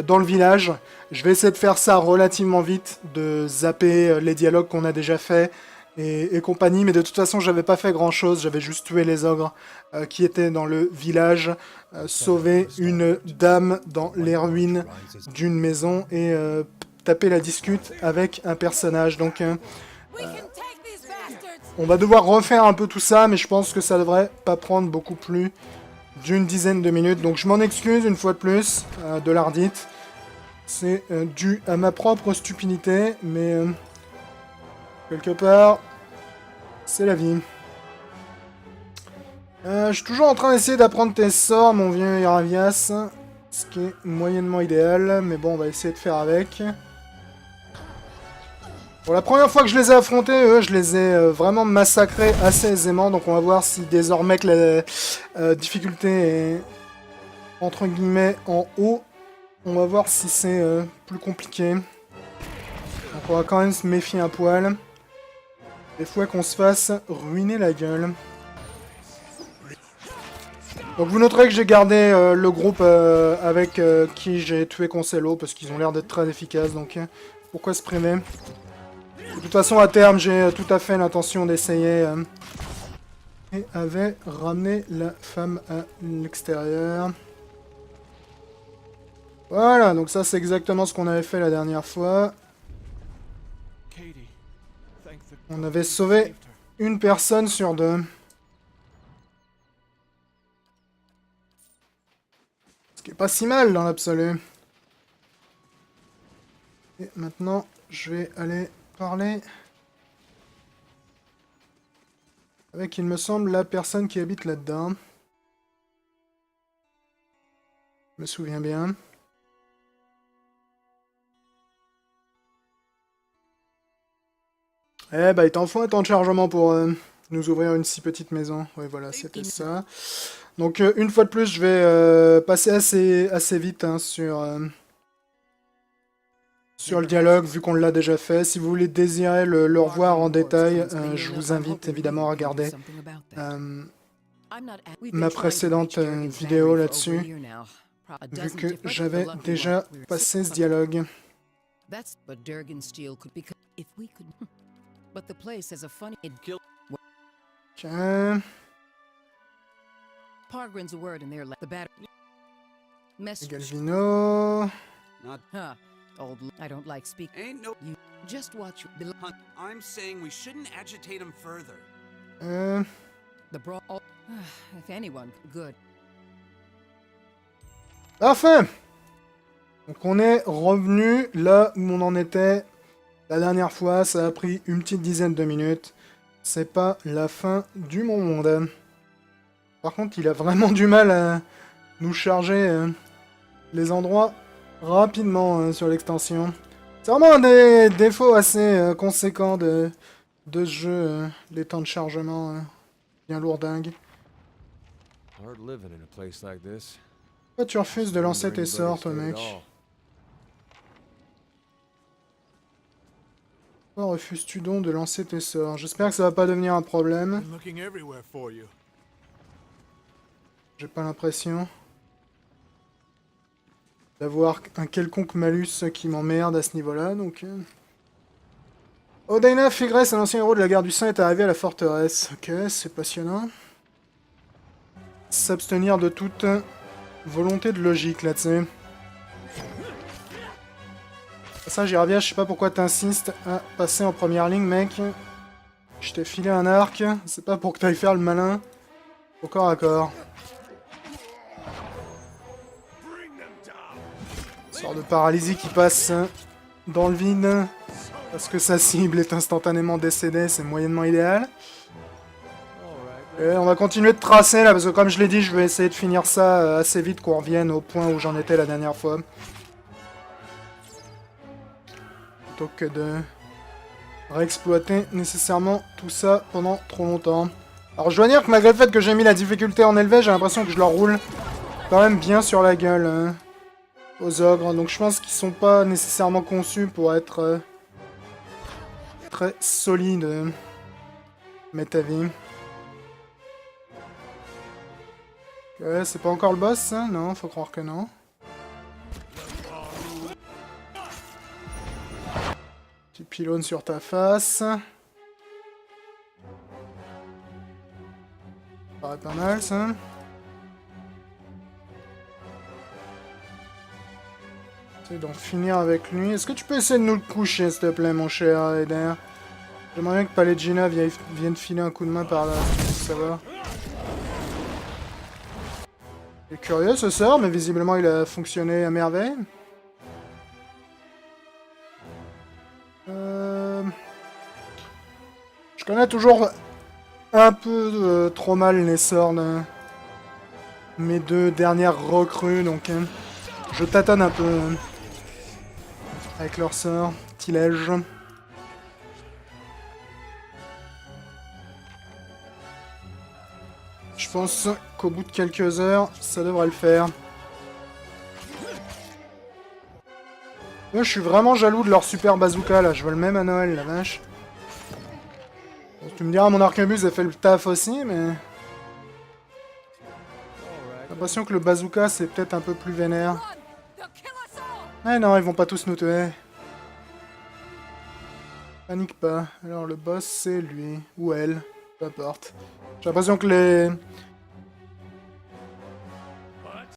dans le village. Je vais essayer de faire ça relativement vite, de zapper les dialogues qu'on a déjà fait et compagnie, mais de toute façon j'avais pas fait grand chose, j'avais juste tué les ogres qui étaient dans le village, sauvé une dame dans les ruines d'une maison et taper la discute avec un personnage. Donc on va devoir refaire un peu tout ça, mais je pense que ça devrait pas prendre beaucoup plus d'une dizaine de minutes. Donc je m'en excuse une fois de plus de l'ardite. C'est dû à ma propre stupidité, mais quelque part, c'est la vie. Je suis toujours en train d'essayer d'apprendre tes sorts, mon vieux Iravias. Ce qui est moyennement idéal, mais bon, on va essayer de faire avec. Bon, la première fois que je les ai affrontés, eux, je les ai vraiment massacrés assez aisément. Donc on va voir si désormais que la difficulté est, entre guillemets, en haut. On va voir si c'est plus compliqué. Donc on va quand même se méfier un poil. Des fois qu'on se fasse ruiner la gueule. Donc vous noterez que j'ai gardé le groupe avec qui j'ai tué Concello, parce qu'ils ont l'air d'être très efficaces, donc pourquoi se priver? De toute façon, à terme, j'ai tout à fait l'intention d'essayer et avait ramené la femme à l'extérieur. Voilà, donc ça c'est exactement ce qu'on avait fait la dernière fois. On avait sauvé une personne sur deux. Ce qui est pas si mal dans l'absolu. Et maintenant, je vais aller parler Avec, il me semble, la personne qui habite là-dedans. Je me souviens bien. Eh bah, il t'en faut un temps de chargement pour nous ouvrir une si petite maison. Ouais, voilà, c'était ça. Donc, une fois de plus, je vais passer assez vite hein, sur le dialogue, vu qu'on l'a déjà fait. Si vous voulez désirer le revoir en détail, je vous invite évidemment à regarder ma précédente vidéo là-dessus, vu que j'avais déjà passé ce dialogue. Ok. Galvino. I don't like speak. Ain't no. You just watch. I'm saying we shouldn't agitate him further. The brawl. If anyone, good. Parfait. Donc on est revenu là où on en était la dernière fois. Ça a pris une petite dizaine de minutes. C'est pas la fin du monde. Par contre, il a vraiment du mal à nous charger les endroits rapidement sur l'extension. C'est vraiment un des défauts assez conséquents de ce jeu, les temps de chargement bien lourdingues. Pourquoi tu refuses de lancer tes sorts, toi, mec? Pourquoi refuses-tu donc de lancer tes sorts? J'espère que ça va pas devenir un problème. J'ai pas l'impression d'avoir un quelconque malus qui m'emmerde à ce niveau-là, donc... Odaina Figres, un ancien héros de la guerre du sang, est arrivé à la forteresse. Ok, c'est passionnant. S'abstenir de toute volonté de logique, là, tu sais. Ça, j'y reviens, je sais pas pourquoi t'insistes à passer en première ligne, mec. Je t'ai filé un arc, c'est pas pour que t'ailles faire le malin. Au corps à corps. Sort de paralysie qui passe dans le vide. Parce que sa cible est instantanément décédée, c'est moyennement idéal. Et on va continuer de tracer là, parce que comme je l'ai dit, je vais essayer de finir ça assez vite, qu'on revienne au point où j'en étais la dernière fois. Plutôt que de réexploiter nécessairement tout ça pendant trop longtemps. Alors je dois dire que malgré le fait que j'ai mis la difficulté en élevé, j'ai l'impression que je leur roule quand même bien sur la gueule aux ogres. Donc je pense qu'ils sont pas nécessairement conçus pour être très solides, méta-vie. Ouais, c'est pas encore le boss, ça? Non, faut croire que non. Petit pylône sur ta face. Ça paraît pas mal, ça. Essaye d'en finir avec lui. Est-ce que tu peux essayer de nous le coucher, s'il te plaît, mon cher Eder? J'aimerais bien que Palegina vienne filer un coup de main par là, ça va. Il est curieux ce sort, mais visiblement il a fonctionné à merveille. Je connais toujours un peu trop mal les sorts de mes deux dernières recrues, donc je tâtonne un peu avec leurs sorts. Tilège. Je pense qu'au bout de quelques heures, ça devrait le faire. Moi, je suis vraiment jaloux de leur super bazooka, là. Je veux le même à Noël, la vache. Bon, tu me diras, mon arquebuse a fait le taf aussi, mais... J'ai l'impression que le bazooka, c'est peut-être un peu plus vénère. Eh non, ils vont pas tous nous tuer. Panique pas. Alors, le boss, c'est lui. Ou elle. Peu importe. J'ai l'impression que